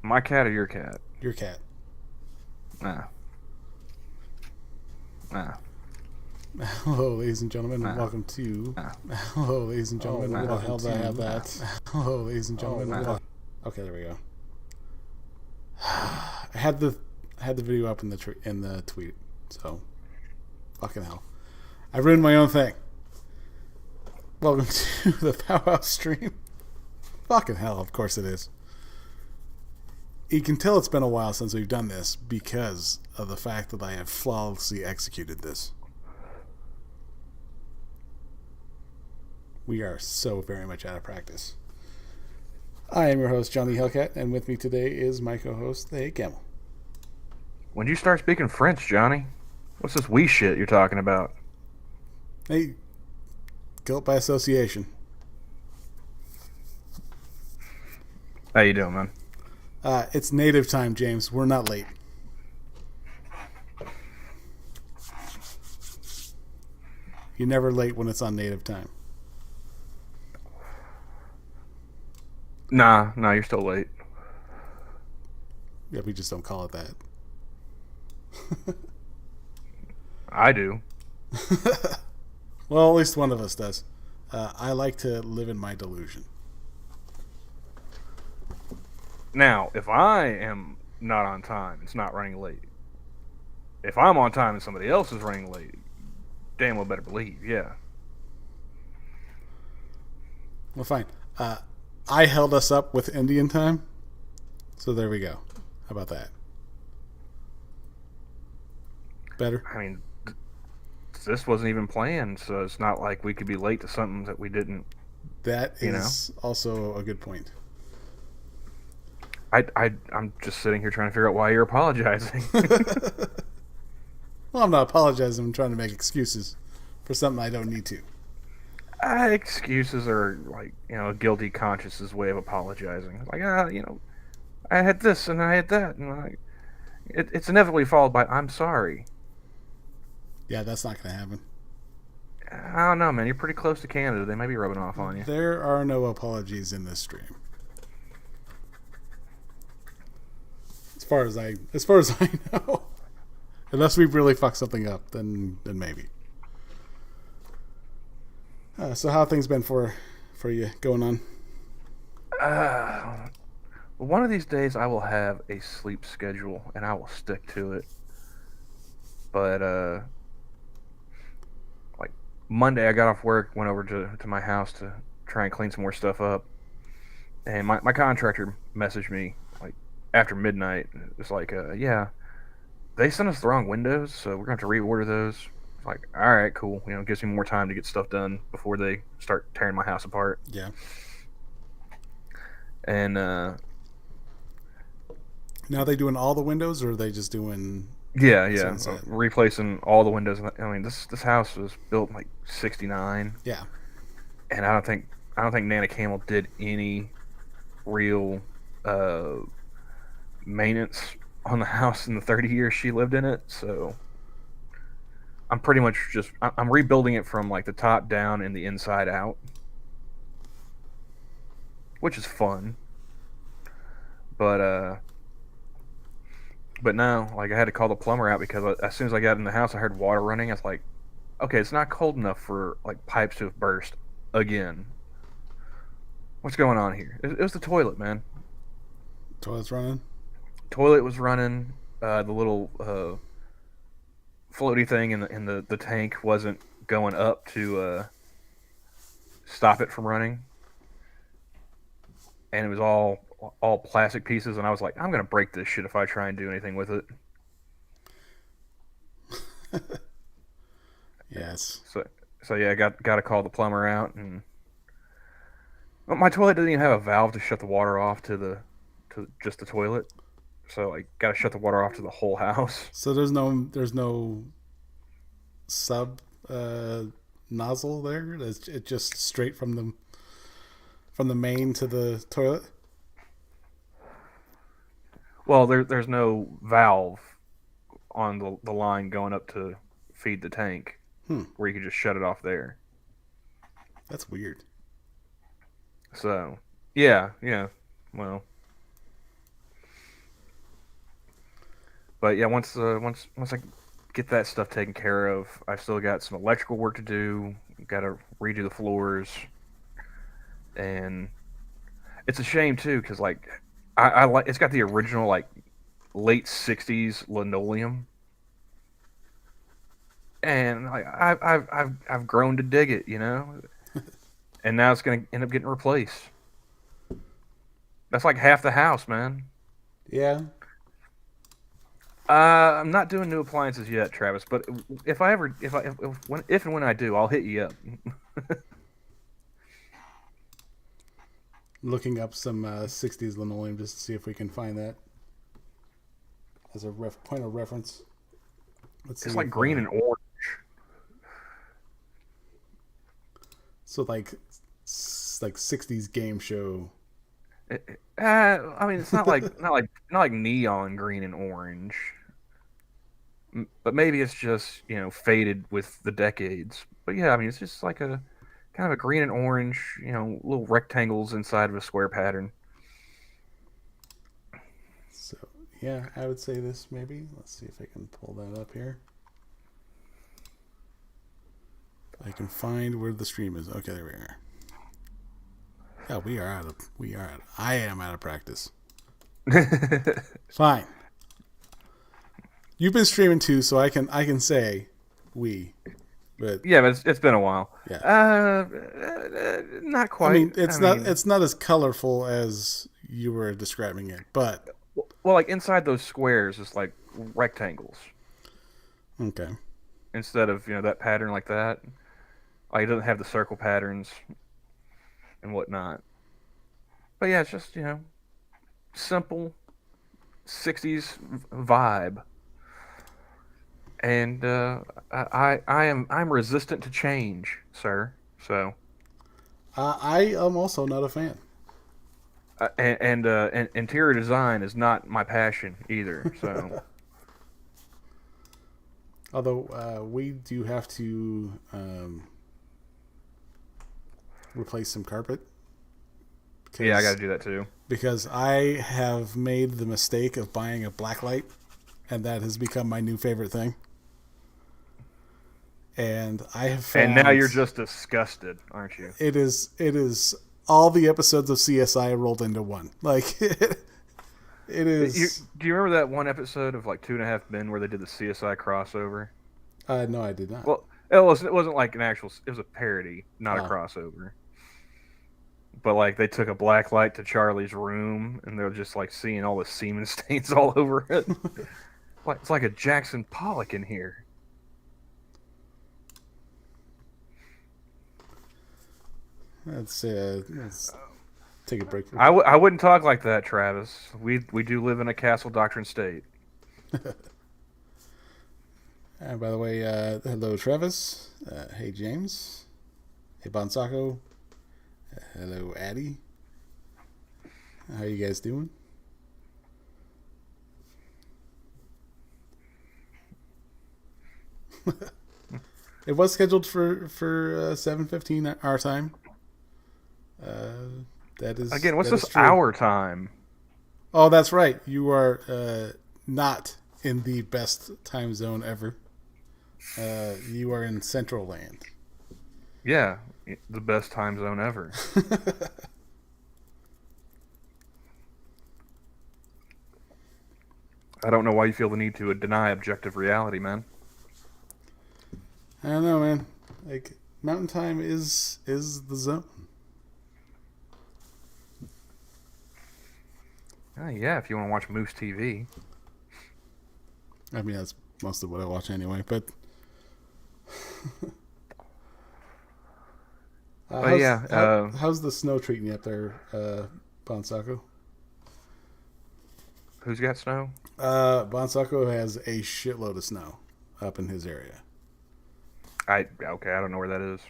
My cat or your cat? Your cat. Nah. Nah. Hello, ladies and gentlemen, and Nah. welcome to. Nah. Hello, ladies and gentlemen, Nah. and welcome to. How did I have that? Hello, ladies and gentlemen, and Nah. welcome. Okay, there we go. I had the video up in the tweet, so fucking hell, I ruined my own thing. Welcome to the Pow-wow stream. Fucking hell, of course it is. You can tell it's been a while since we've done this because of the fact that I have flawlessly executed this. We are so very much out of practice. I am your host, Johnny Hellcat, and with me today is my co-host, the Camel. When did you start speaking French, Johnny? What's this wee shit you're talking about? Hey, guilt by association. How you doing, man? It's native time, James. We're not late. You're never late when it's on native time. Nah, you're still late. Yeah, we just don't call it that. I do. Well, at least one of us does. I like to live in my delusion. Now, if I am not on time, it's not running late. If I'm on time and somebody else is running late, damn well better believe, yeah. Well, fine. I held us up with Indian time, so there we go. How about that? Better? I mean, this wasn't even planned, so it's not like we could be late to something that we didn't. That is also a good point. I'm just sitting here trying to figure out why you're apologizing. Well, I'm not apologizing. I'm trying to make excuses for something I don't need to. Excuses are like, a guilty conscience's way of apologizing. Like, I had this and I had that, and it's inevitably followed by "I'm sorry." Yeah, that's not going to happen. I don't know, man. You're pretty close to Canada. They might be rubbing off on you. There are no apologies in this stream. As far as I know. Unless we really fuck something up, then maybe. So how have things been for you going on? One of these days I will have a sleep schedule and I will stick to it. But like Monday I got off work, went over to my house to try and clean some more stuff up. And my contractor messaged me like after midnight. It's like, yeah, they sent us the wrong windows, so we're going to have to reorder those. It's like, all right, cool. It gives me more time to get stuff done before they start tearing my house apart. Yeah. And now are they doing all the windows, or are they just doing? Yeah, replacing all the windows. I mean, this house was built in like '69. Yeah. And I don't think Nana Camel did any real maintenance on the house in the 30 years she lived in it. So I'm pretty much I'm rebuilding it from like the top down and the inside out, which is fun. But no, like I had to call the plumber out because as soon as I got in the house, I heard water running. I was like, okay, it's not cold enough for like pipes to have burst again. What's going on here? It was the toilet, man. Toilet's running. Toilet was running. The little floaty thing in the tank wasn't going up to stop it from running, and it was all plastic pieces. And I was like, I'm gonna break this shit if I try and do anything with it. Yes. So yeah, I got to call the plumber out, and my toilet doesn't even have a valve to shut the water off to just the toilet. So I got to shut the water off to the whole house. So there's no sub nozzle there. It's just straight from the main to the toilet. Well, there's no valve on the line going up to feed the tank where you could just shut it off there. That's weird. So, yeah. Well, But yeah, once I get that stuff taken care of, I still got some electrical work to do. Got to redo the floors, and it's a shame too because like I like it's got the original like late '60s linoleum, and like I've grown to dig it, you know. And now it's gonna end up getting replaced. That's like half the house, man. Yeah. I'm not doing new appliances yet, Travis. But if I ever, if and when I do, I'll hit you up. Looking up some 60s linoleum just to see if we can find that as a point of reference. Let's see It's like if green and orange. so like 60s game show. I mean, it's not like neon green and orange, but maybe it's just faded with the decades. But yeah, I mean, it's just like a kind of a green and orange, little rectangles inside of a square pattern. So yeah, I would say this maybe. Let's see if I can pull that up here. I can find where the stream is. Okay, there we are. Yeah, I am out of practice. Fine. You've been streaming too, so I can say we. But Yeah, but it's been a while. yeah. Not I quite. mean, it's not as colorful as you were describing it, but Well, like inside those squares, it's like rectangles okay. instead of that pattern like that. Like it doesn't have the circle patterns and whatnot. But yeah, it's just simple '60s vibe, and I'm resistant to change, sir. So I am also not a fan. and interior design is not my passion either. So Although we do have to replace some carpet. yeah, I got to do that too. Because I have made the mistake of buying a black light, and that has become my new favorite thing. And I have found, And now you're just disgusted, aren't you? it is all the episodes of CSI rolled into one. Like it is. Do you remember that one episode of like Two and a Half Men where they did the CSI crossover? No, I did not. Well, it wasn't like an actual. It was a parody, not a crossover. But like they took a black light to Charlie's room, and they're just like seeing all the semen stains all over it. It's like a Jackson Pollock in here. Let's take a break. I wouldn't talk like that, Travis. We do live in a castle doctrine state. And by the way, hello, Travis. Hey, James. Hey, Bonsako. Hello, Addie. How you guys doing? It was scheduled for 7:15 our time. That is Again, what's that this is true. hour time? Oh, that's right. You are not in the best time zone ever. You are in Central Land. Yeah, the best time zone ever. I don't know why you feel the need to deny objective reality, man. I don't know, man. Like Mountain Time is the zone. Yeah, if you want to watch Moose TV. I mean, that's most of what I watch anyway. But how's the snow treating you up there, Bonsako? Who's got snow? Bonsako has a shitload of snow up in his area. I don't know where that is.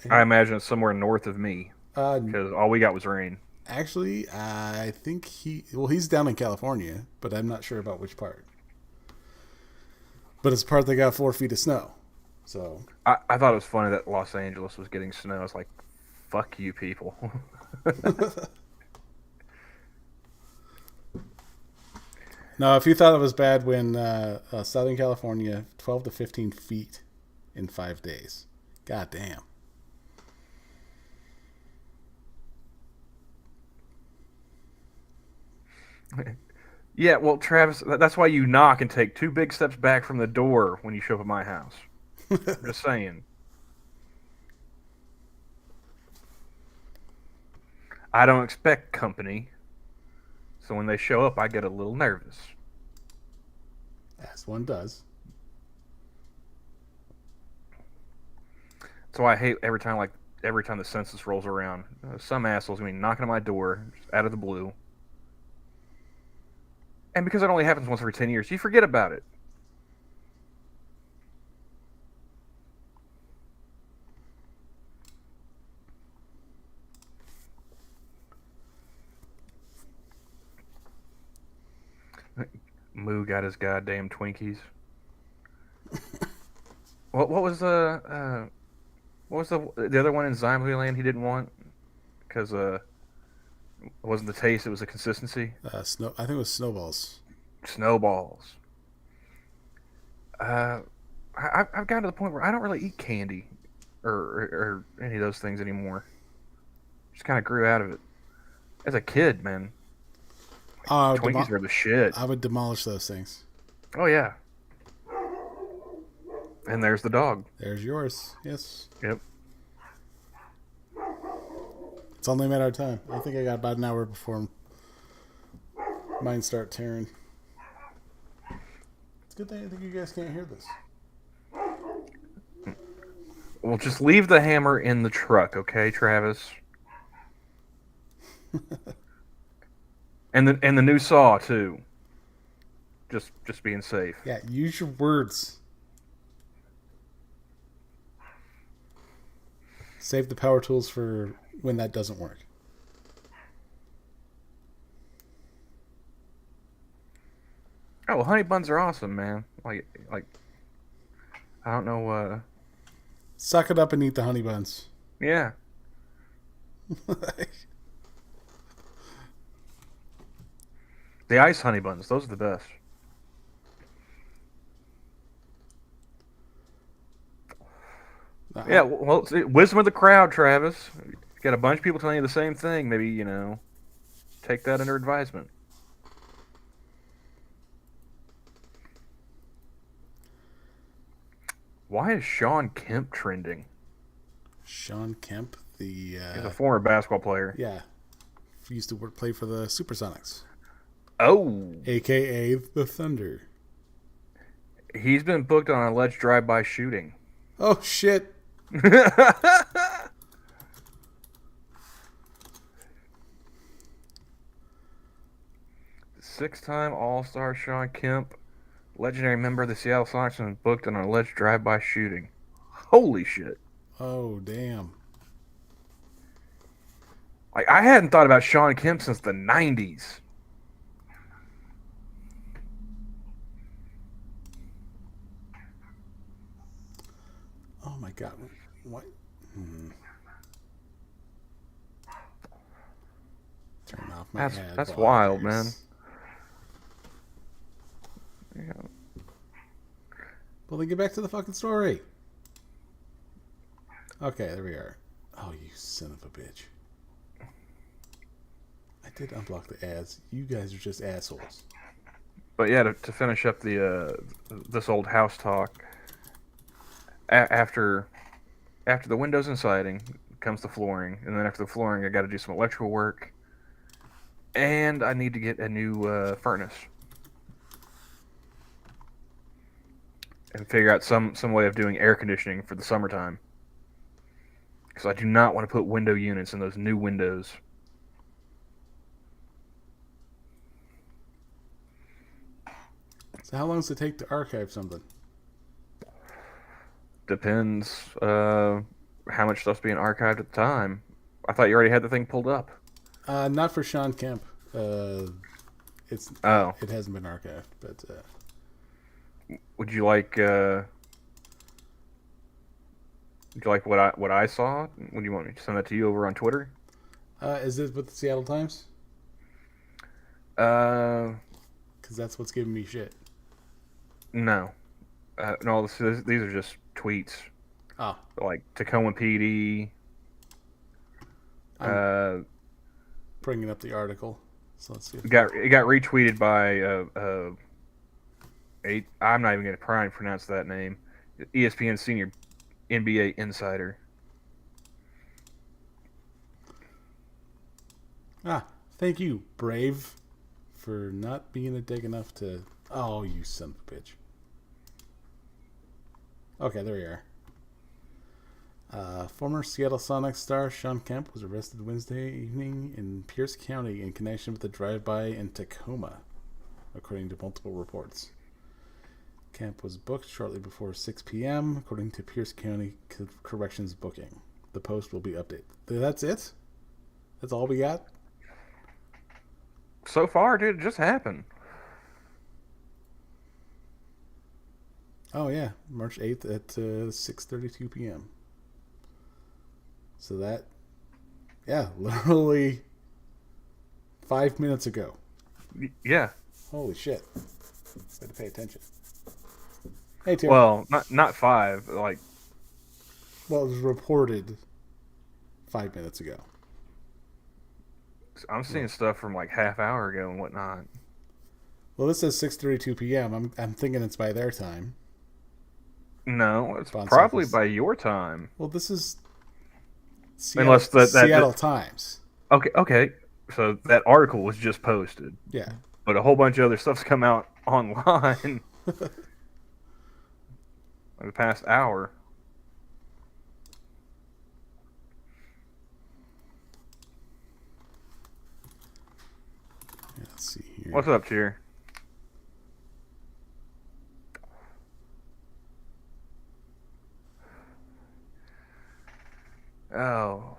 I imagine it's somewhere north of me because all we got was rain. Actually, I think he's down in California, but I'm not sure about which part. But it's a part that got 4 feet of snow. So I thought it was funny that Los Angeles was getting snow. I was like, fuck you people. No, if you thought it was bad when Southern California, 12 to 15 feet in 5 days. God damn. Yeah, well, Travis, that's why you knock and take two big steps back from the door when you show up at my house. I'm just saying. I don't expect company, so when they show up, I get a little nervous. As one does. So I hate every time the census rolls around. Some assholes gonna be knocking on my door just out of the blue, and because it only happens once every 10 years, you forget about it. Moo got his goddamn Twinkies. What was the other one in Zombieland he didn't want because it wasn't the taste, it was the consistency. I think it was snowballs. Snowballs. Uh, I've gotten to the point where I don't really eat candy or any of those things anymore. Just kind of grew out of it. As a kid, man, Twinkies were the shit. I would demolish those things. Oh yeah. And there's the dog. There's yours. Yes. Yep. It's only a matter of time. I think I got about an hour before mine start tearing. It's a good thing I think you guys can't hear this. Well, just leave the hammer in the truck, okay, Travis? and the new saw too. Just being safe. Yeah, use your words. Save the power tools for when that doesn't work. Oh, well, honey buns are awesome, man. Like I don't know. Suck it up and eat the honey buns. Yeah. The ice honey buns, those are the best. Yeah, well, wisdom of the crowd, Travis. You got a bunch of people telling you the same thing. Maybe, take that under advisement. Why is Sean Kemp trending? Sean Kemp, He's a former basketball player. Yeah. He used to play for the Supersonics. Oh. AKA the Thunder. He's been booked on an alleged drive-by shooting. Oh, shit. Six-time All-Star Sean Kemp, legendary member of the Seattle Sonics, and booked on an alleged drive-by shooting. Holy shit. Oh, damn. I hadn't thought about Sean Kemp since the 90s. Oh, my God. What? Turn off my ad. That's wild, man. Yeah. Well, then get back to the fucking story. Okay, there we are. Oh, you son of a bitch. I did unblock the ads. You guys are just assholes. But yeah, to finish up this old house talk, after the windows and siding comes the flooring, and then after the flooring, I got to do some electrical work, and I need to get a new furnace and figure out some way of doing air conditioning for the summertime, because I do not want to put window units in those new windows. So how long does it take to archive something? Depends how much stuff's being archived at the time. I thought you already had the thing pulled up. Not for Sean Kemp. It hasn't been archived, but would you like what I saw? Would you want me to send that to you over on Twitter? is it with the Seattle Times? Because Because that's what's giving me shit. No, no. These are just tweets. Oh, Like Tacoma PD. I'm Uh, bringing up the article. So let's see. it got retweeted by I'm not even going to try and pronounce that name. ESPN senior NBA insider. Thank you, Brave, for not being a dick enough to. Oh, you son of a bitch. Okay, there we are. Former Seattle Sonics star Sean Kemp was arrested Wednesday evening in Pierce County in connection with a drive-by in Tacoma, according to multiple reports. Kemp was booked shortly before 6 p.m., according to Pierce County Corrections booking. The post will be updated. That's it? That's all we got? So far, dude, it just happened. Oh, yeah. March 8th at 6:32 p.m. So that, yeah, literally 5 minutes ago. Yeah. Holy shit. Better pay attention. Hey, Tim. Well, not five. Like, Well, it was reported 5 minutes ago. I'm seeing stuff from like half hour ago and whatnot. Well, this says 6:32 p.m. I'm thinking it's by their time. No, it's Bounce probably office. by your time. Well, this is Unless Seattle Times. Okay. So that article was just posted, Yeah. but a whole bunch of other stuff's come out online in the past hour. Yeah, let's see here. What's up, Cheer? Oh,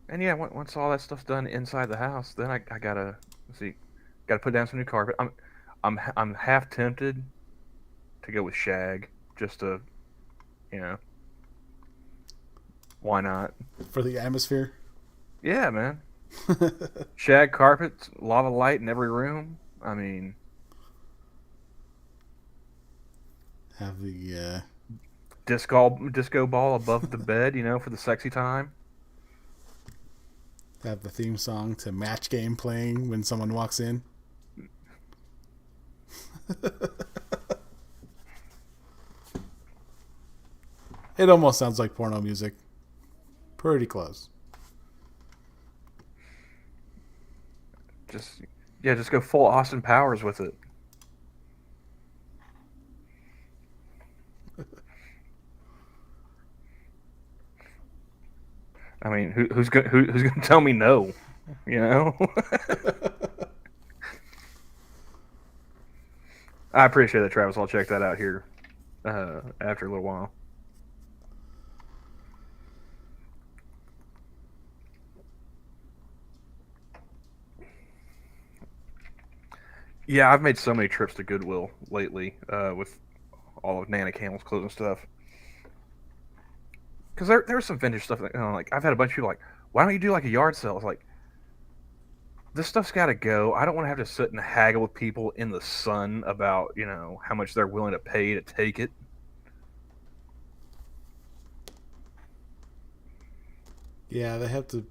and yeah, once all that stuff's done inside the house, then I gotta see, gotta put down some new carpet. I'm half tempted to go with shag, just to, you know, why not? For the atmosphere? Yeah, man. Shag carpets, lava light in every room. I mean, Have the disco ball above the bed, you know, for the sexy time. have the theme song to Match Game playing when someone walks in. It almost sounds like porno music. Pretty close. Just yeah, just go full Austin Powers with it. I mean, who's gonna tell me no? You know. I appreciate that, Travis. I'll check that out here after a little while. Yeah, I've made so many trips to Goodwill lately with all of Nana Camel's clothes and stuff. Because there's some vintage stuff that, like, I've had a bunch of people like, why don't you do like a yard sale? It's like, this stuff's got to go. I don't want to have to sit and haggle with people in the sun about, you know, how much they're willing to pay to take it. Yeah, they have to.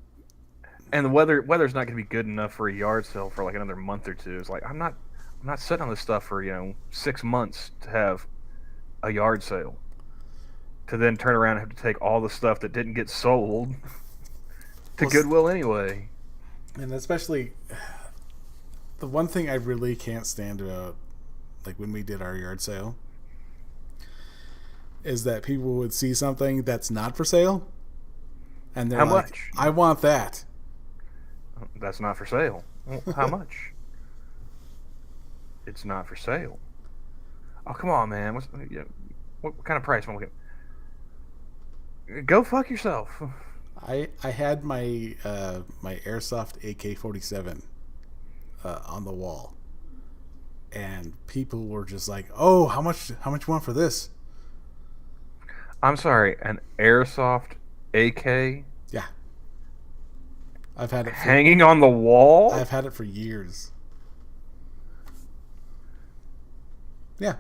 And the weather's not going to be good enough for a yard sale for like another month or two. It's like I'm not sitting on this stuff for, you know, 6 months to have a yard sale. To then turn around and have to take all the stuff that didn't get sold to Goodwill anyway. And especially, the one thing I really can't stand about, like when we did our yard sale, is that people would see something that's not for sale, and they're How like, much? "I want that." That's not for sale. Well, how much? It's not for sale. Oh, come on, man. What kind of price am I looking at? Go fuck yourself. I had my my airsoft AK-47 on the wall, and people were just like, "Oh, how much you want for this?" I'm sorry, an airsoft AK Yeah, I've had it hanging on the wall? I've had it for years. Yeah.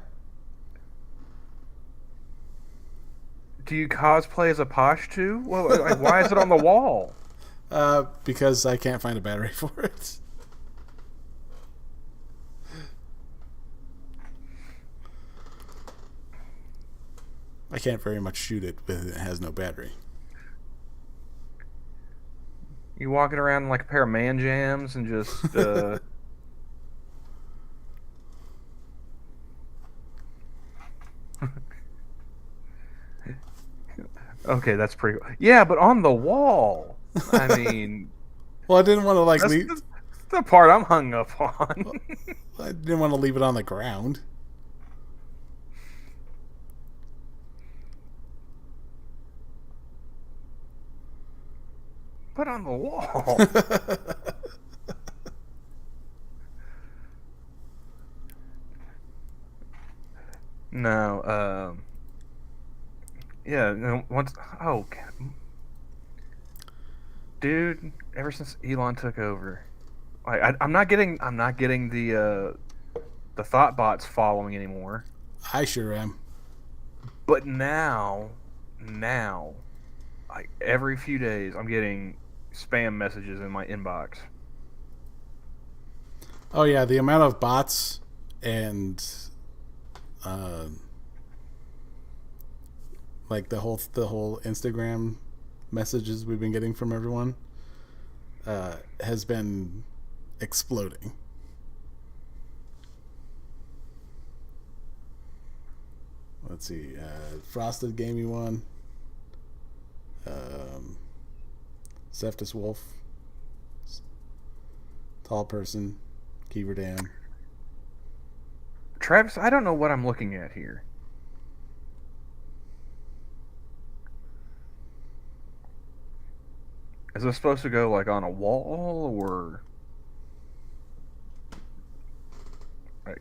Do you cosplay as a Posh too? Well, like, why is it on the wall? Because I can't find a battery for it. I can't very much shoot it, but it has no battery. You walking around in like a pair of man jams and just okay, that's pretty. Yeah, but on the wall. I mean, Well, I didn't want to like that's leave. the part I'm hung up on. I didn't want to leave it on the ground. Put on the wall. No, yeah, no, once. Oh, dude, ever since Elon took over, I'm not getting the thought bots following anymore. I sure am. But now, like every few days, I'm getting spam messages in my inbox. Oh yeah, the amount of bots and uh, like the whole Instagram messages we've been getting from everyone has been exploding. Let's see. Frosted gave me one. Um, Zeptus Wolf. Tall person. Keeper Dam. Travis, I don't know what I'm looking at here. Is this supposed to go like on a wall or like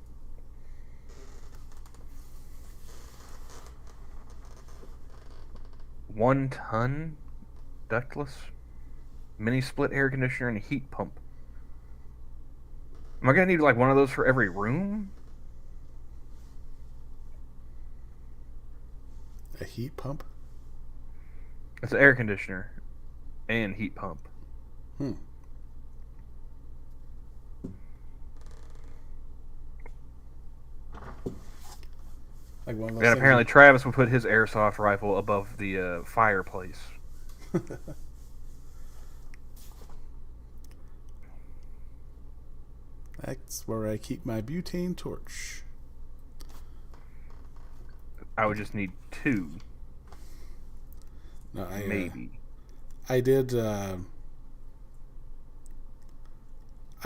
1 ton ductless mini split air conditioner and a heat pump? Am I gonna need like one of those for every room? A heat pump? It's an air conditioner and heat pump. Hmm. Like one of those And things. apparently Travis would put his airsoft rifle above the fireplace. That's where I keep my butane torch. I would just need two, No, maybe. I did. I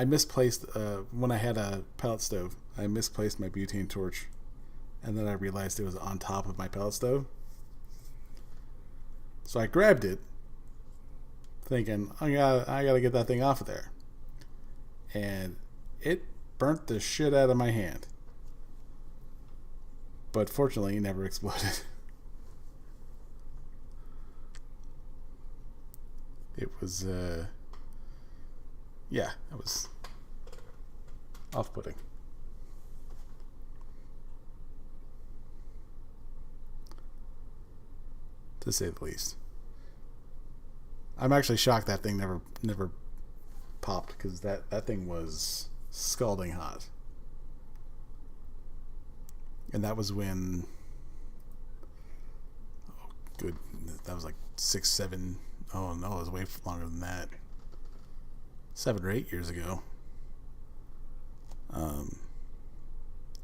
misplaced when I had a pellet stove. I misplaced my butane torch, and then I realized it was on top of my pellet stove. So I grabbed it, thinking I gotta get that thing off of there, and it burnt the shit out of my hand. But fortunately, it never exploded. It was, yeah, it was off-putting. To say the least. I'm actually shocked that thing never popped, because that thing was scalding hot. And that was when, oh, good, that was like 6, 7, oh no, it was way longer than that. 7 or 8 years ago.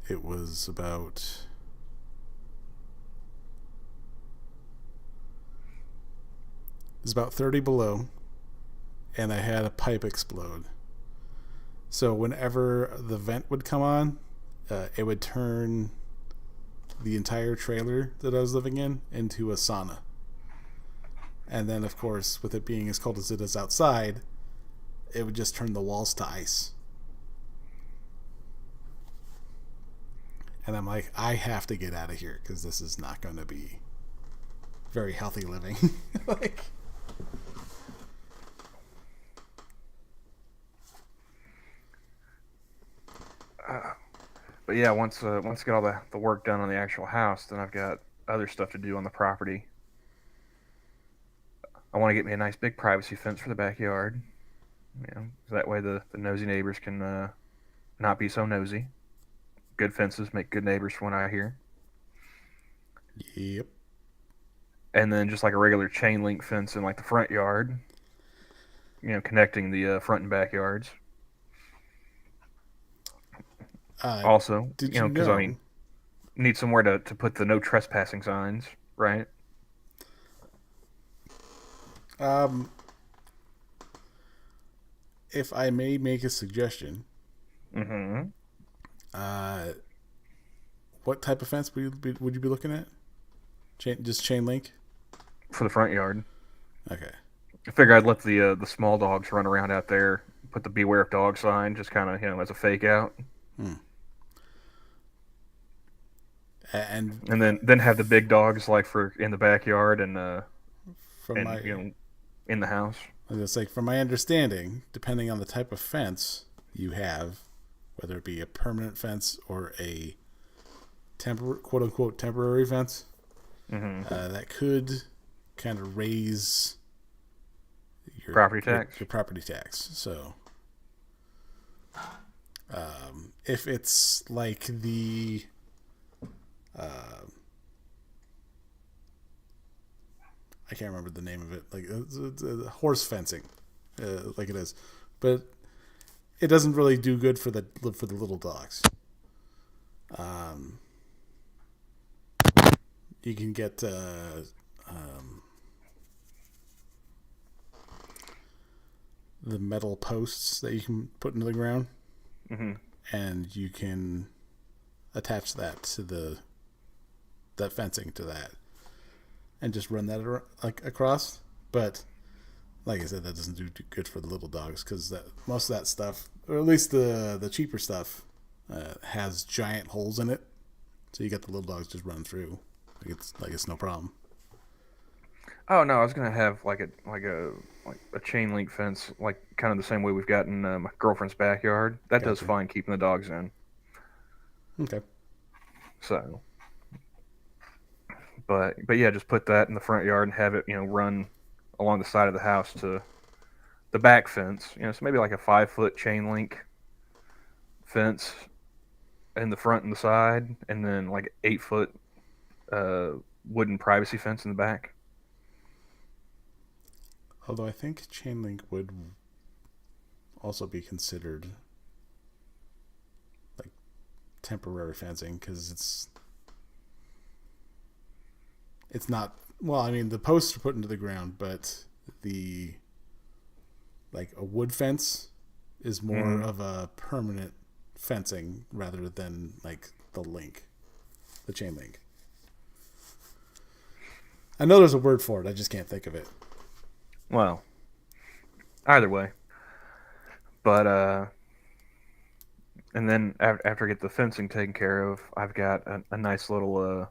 It was about, it was about 30 below, and I had a pipe explode. So whenever the vent would come on, it would turn the entire trailer that I was living in into a sauna. And then, of course, with it being as cold as it is outside, it would just turn the walls to ice. And I'm like, I have to get out of here because this is not going to be very healthy living. Like, but yeah, once I get all the work done on the actual house, then I've got other stuff to do on the property. I want to get me a nice big privacy fence for the backyard. So that way the nosy neighbors can not be so nosy. Good fences make good neighbors from what I hear. Yep. And then just like a regular chain link fence in like the front yard, connecting the front and backyards. Uh, Also, did you because I mean, know? need somewhere to put the no trespassing signs, right? Um, if I may make a suggestion, Mm-hmm. uh, what type of fence would you be looking at? Just chain link. For the front yard. Okay. I figure I'd let the small dogs run around out there, put the beware of dog sign, just kind of as a fake out, Hmm. And and then have the big dogs like for in the backyard from and my, in the house. it's like from my understanding, depending on the type of fence you have, whether it be a permanent fence or a quote unquote temporary fence, Mm-hmm. that could kind of raise Property tax. your property tax. So, if it's like uh, I can't remember the name of it, like it's horse fencing, like it is, but it doesn't really do good for the little dogs. Um, you can get the metal posts that you can put into the ground, Mm-hmm. and you can attach that to that fencing to that, and just run that like across. But like I said, that doesn't do good for the little dogs because most of that stuff, or at least the cheaper stuff, has giant holes in it, so you get the little dogs just run through. It's no problem. Oh no, I was gonna have like a chain link fence, like kind of the same way we've got in my girlfriend's backyard. That does Gotcha. fine keeping the dogs in. Okay. So, but yeah, just put that in the front yard and have it run along the side of the house to the back fence. So maybe like a 5 foot chain link fence in the front and the side, and then like 8 foot uh, wooden privacy fence in the back. Although I think chain link would also be considered like temporary fencing because it's not, well, I mean the posts are put into the ground, but the like a wood fence is more Mm. of a permanent fencing rather than like the chain link. I know there's a word for it, I just can't think of it. Well, either way, but and then after I get the fencing taken care of, I've got a nice little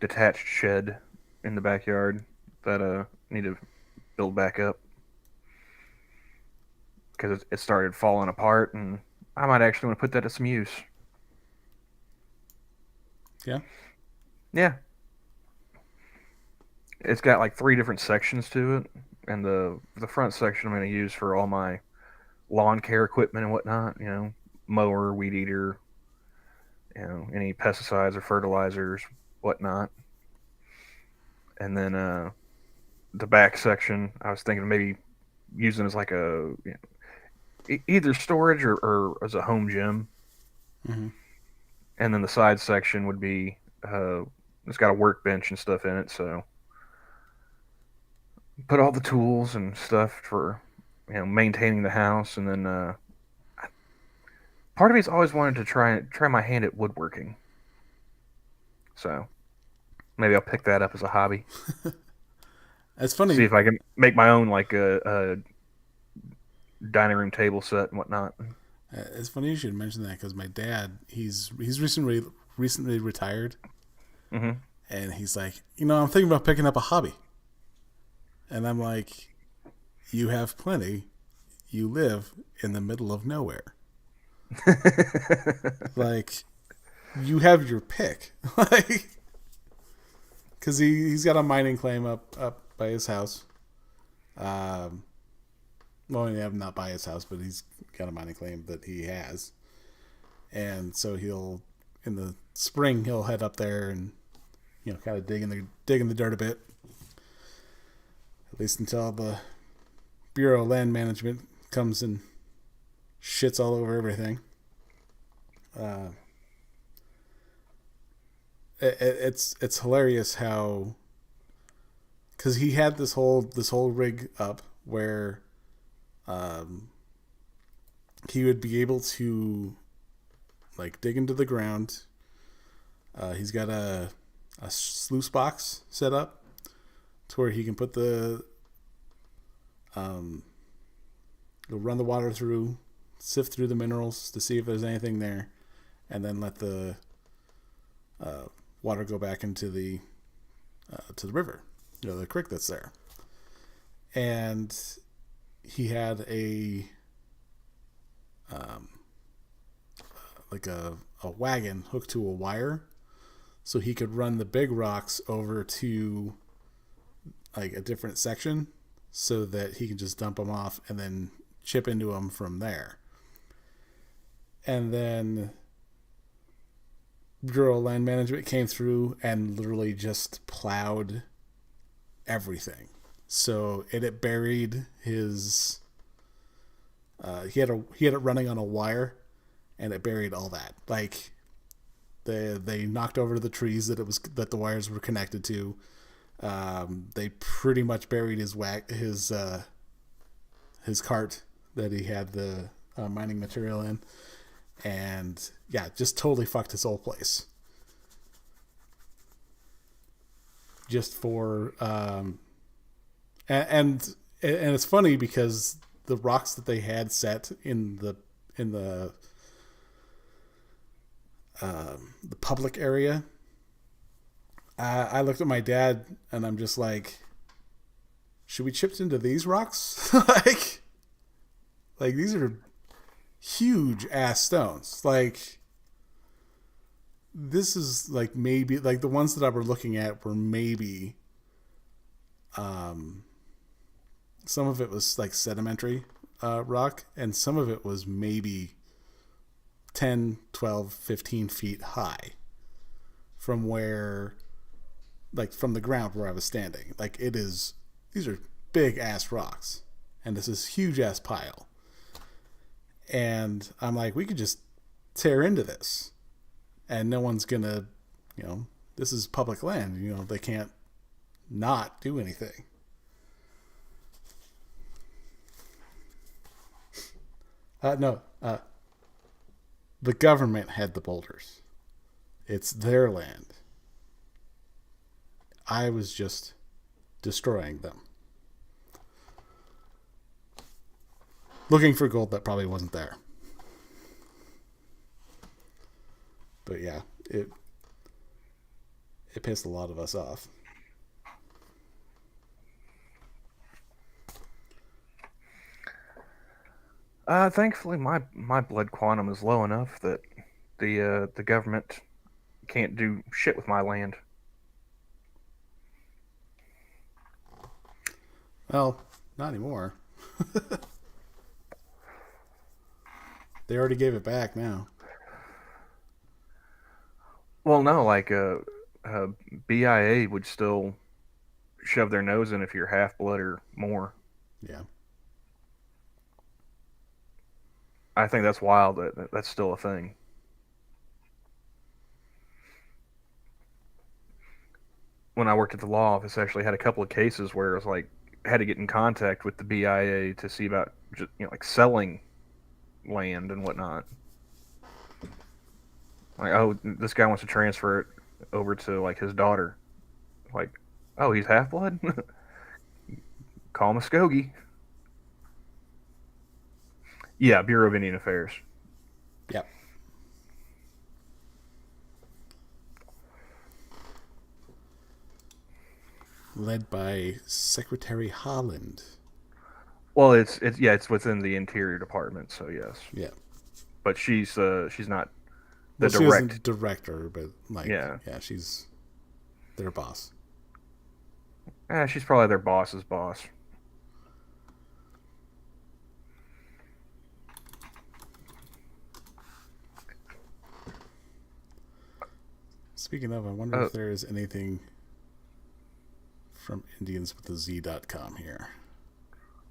detached shed in the backyard that need to build back up because it started falling apart, and I might actually want to put that to some use. Yeah. Yeah, it's got like three different sections to it, and the front section I'm going to use for all my lawn care equipment and whatnot. Mower, weed eater, any pesticides or fertilizers, whatnot. And then the back section, I was thinking of maybe using as like a either storage or as a home gym. Mm-hmm. And then the side section would be it's got a workbench and stuff in it, so put all the tools and stuff for maintaining the house. And then part of me's always wanted to try my hand at woodworking, so maybe I'll pick that up as a hobby. It's See funny. if I can make my own like a dining room table set and whatnot. It's funny you should mention that because my dad, he's recently retired, Hmm. and he's like, I'm thinking about picking up a hobby, and I'm like, you have plenty. You live in the middle of nowhere. Like, you have your pick. Like, because he's got a mining claim up by his house. Um, well, yeah, not by his house, but he's got a mining claim that he has, and so he'll in the spring he'll head up there and kind of dig in the dirt a bit, at least until the Bureau of Land Management comes and shits all over everything. Uh, it's hilarious how, because he had this whole rig up where um, he would be able to like dig into the ground. He's got a sluice box set up to where he can put um, he'll run the water through, sift through the minerals to see if there's anything there, and then let the uh, water go back into the river, the creek that's there. And he had um, a wagon hooked to a wire, so he could run the big rocks over to like a different section, so that he can just dump them off and then chip into them from there. And then Bureau of Land Management came through and literally just plowed everything. So it buried his. He had it running on a wire, and it buried all that. Like they knocked over the trees that the wires were connected to. They pretty much buried his cart that he had the mining material in, and yeah, just totally fucked his whole place. Just for and it's funny because the rocks that they had set in the public area, I looked at my dad and I'm just like, should we chip into these rocks? like these are huge ass stones. Like, this is like, maybe like the ones that I were looking at were maybe some of it was like sedimentary rock, and some of it was maybe 10, 12, 15 feet high from from the ground where I was standing. Like, these are big ass rocks, and this is huge ass pile. And I'm like, we could just tear into this, and no one's gonna, this is public land. They can't not do anything. No, the government had the boulders. It's their land. I was just destroying them. Looking for gold that probably wasn't there. But yeah, it pissed a lot of us off. Thankfully, my blood quantum is low enough that the government can't do shit with my land. Well, not anymore. They already gave it back now. Well, no, like BIA would still shove their nose in if you're half blood or more. Yeah. I think that's wild that's still a thing. When I worked at the law office, I actually had a couple of cases where it was like had to get in contact with the BIA to see about just, like selling land and whatnot. Like, oh, this guy wants to transfer it over to like his daughter. Like, oh, he's half blood. Call Muskogee. Yeah, Bureau of Indian Affairs. Yep. Led by Secretary Holland. Well, it's within the Interior Department, so yes. Yeah. but she's not the Well, she direct. isn't director, but like, Yeah, yeah, she's their boss. she's probably their boss's boss. Speaking of, I wonder Uh, if there is anything from IndiansWithAZ.com here.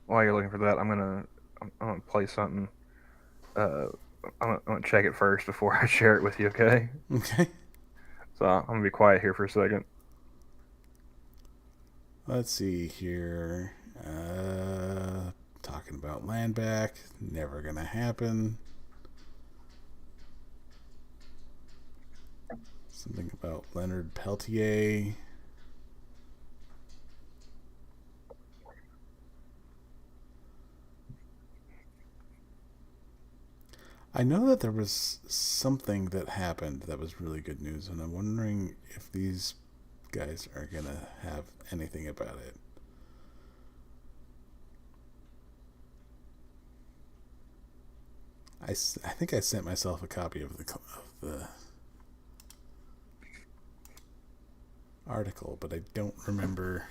while you're looking for that, I'm gonna play something. Uh, I'm gonna check it first before I share it with you. Okay. Okay. So I'm gonna be quiet here for a second. Let's see here. Talking about land back. Never gonna happen. Something about Leonard Peltier. I know that there was something that happened that was really good news, and I'm wondering if these guys are gonna have anything about it. I think I sent myself a copy of the article, but I don't remember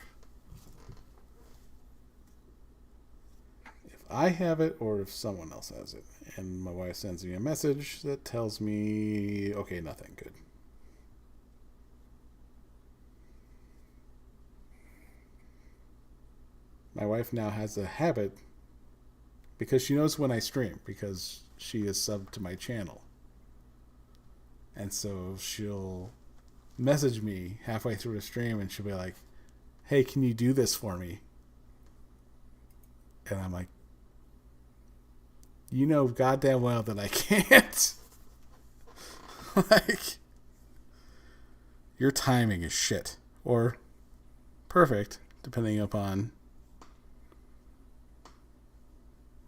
if I have it or if someone else has it. And my wife sends me a message that tells me, okay, nothing, good. My wife now has a habit because she knows when I stream because she is subbed to my channel. And so she'll message me halfway through a stream and she'll be like, hey, can you do this for me? And I'm like, you know goddamn well that I can't. Like, your timing is shit. Or perfect, depending upon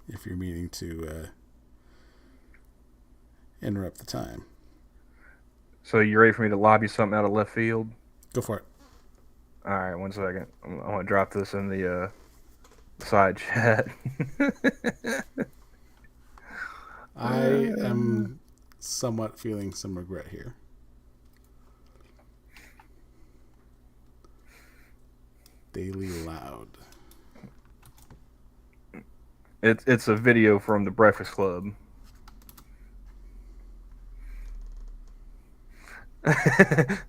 if you're meaning to interrupt the time. So you ready for me to lobby something out of left field? Go for it. All right, 1 second. I'm gonna drop this in the side chat. I am somewhat feeling some regret here. Daily Loud. It's a video from the Breakfast Club.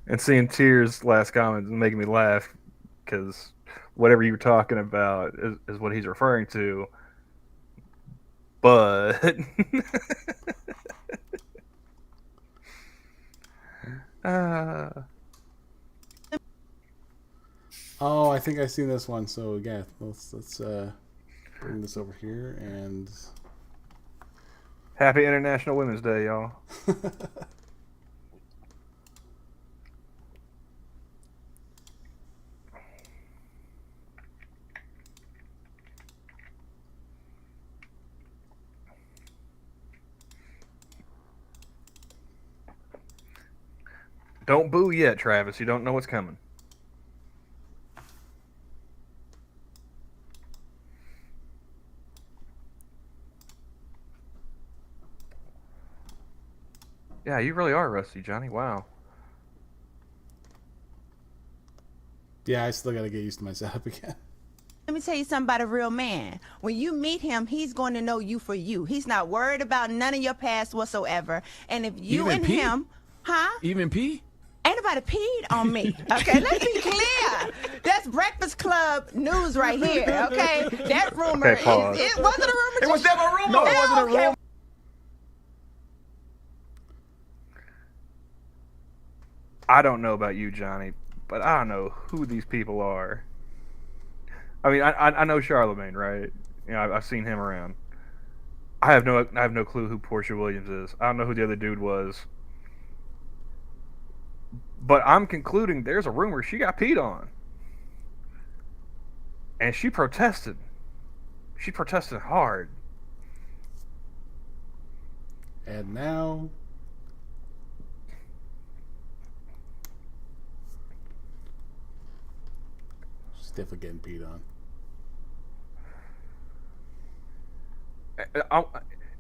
And seeing Tears' last comment is making me laugh because whatever you were talking about is what he's referring to. But uh, Oh, I think I've seen this one. So yeah, let's bring this over here and happy International Women's Day, y'all. Don't boo yet, Travis. You don't know what's coming. Yeah, you really are rusty, Johnny. Wow. yeah, I still gotta get used to my setup again. Let me tell you something about a real man. When you meet him, he's going to know you for you. He's not worried about none of your past whatsoever. And if you Even and Pete? him, huh? Even P? Ain't nobody peed on me. Okay, let's be clear. That's Breakfast Club news right here. Okay, that rumor Okay, pause. it wasn't a rumor. It was never a rumor. No, It wasn't a okay. rumor. I don't know about you, Johnny, but I don't know who these people are. I mean, I know Charlemagne, right? You know, I've seen him around. I have no clue who Portia Williams is. I don't know who the other dude was. But I'm concluding there's a rumor she got peed on. And she protested. She protested hard. And now she's definitely getting peed on.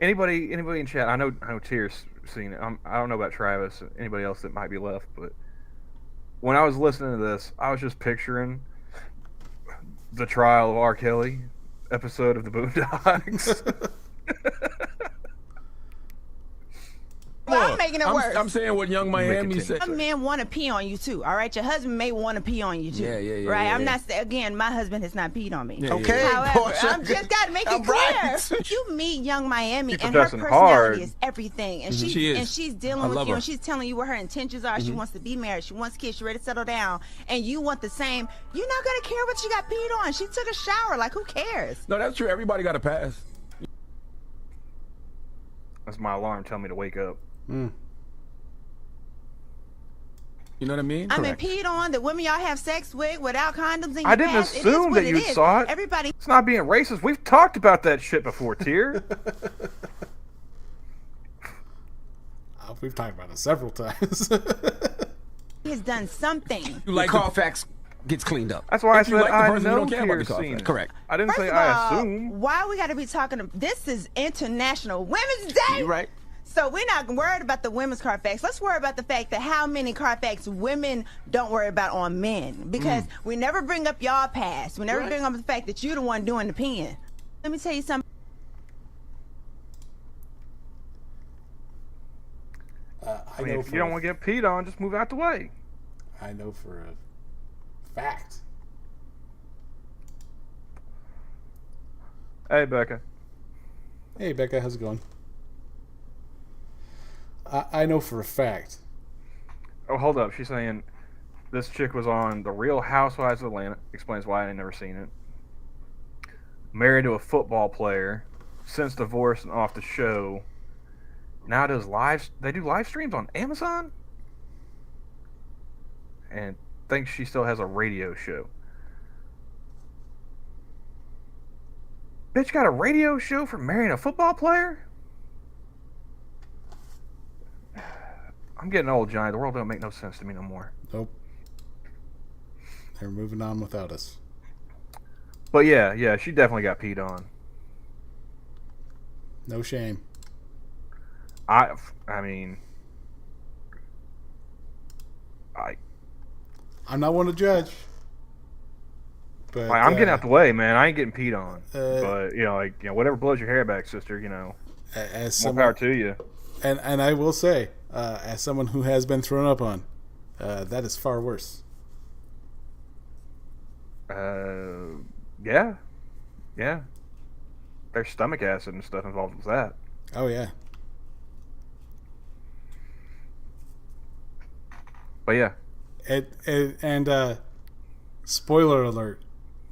Anybody in chat? I know Tier's seen it. I don't know about Travis. Anybody else that might be left, but when I was listening to this, I was just picturing the trial of R. Kelly episode of the Boondocks. Well, I'm making it worse. I'm saying what Young Miami said. Some men want to pee on you too. All right, your husband may want to pee on you too. Yeah. Right? Yeah. I'm not again. My husband has not peed on me. Yeah, Okay, However, Portia. I'm just got to make it clear. You meet Young Miami, People and her dressing personality hard. is everything, and She is. and she's I dealing with love you, her. and she's telling you what her intentions are. She wants to be married. She wants kids. She's ready to settle down, and you want the same. You're not gonna care what she got peed on. She took a shower. Like, who cares? No, that's true. Everybody got a pass. That's my alarm telling me to wake up. You know what I mean? I mean, peed on the women y'all have sex with without condoms in your I didn't past. It is assume what that you it is. saw it. Everybody It's not being racist. We've talked about that shit before, Tier. We've talked about it several times. has done something. You like Carfax gets cleaned up. That's why I If you said like the I person, you know don't care about Tier's the seen Carfax. it. Correct. I didn't First say of I all, assume. why we got to be talking? This is International Women's Day. You right? So we're not worried about the women's Carfax. Let's worry about the fact that how many Carfax women don't worry about on men. Because we never bring up y'all past. We never Right. bring up the fact that you're the one doing the peeing. Let me tell you something. I mean, if you don't want to get peed on, just move out the way. I know for a fact. Hey, Becca. Hey, Becca, how's it going? I know for a fact. Oh, hold up. She's saying this chick was on The Real Housewives of Atlanta. Explains why I ain't never seen it. Married to a football player. Since divorced and off the show. Now does they do live streams on Amazon? And thinks she still has a radio show. Bitch got a radio show for marrying a football player? I'm getting old, Johnny. The world don't make no sense to me no more. Nope. They're moving on without us. But yeah, she definitely got peed on. No shame. I mean, I'm not one to judge. But I'm getting out the way, man. I ain't getting peed on. Uh, But whatever blows your hair back, sister. as More someone, power to you. and I will say, as someone who has been thrown up on, that is far worse. Yeah. There's stomach acid and stuff involved with that. Oh yeah. But yeah, And spoiler alert,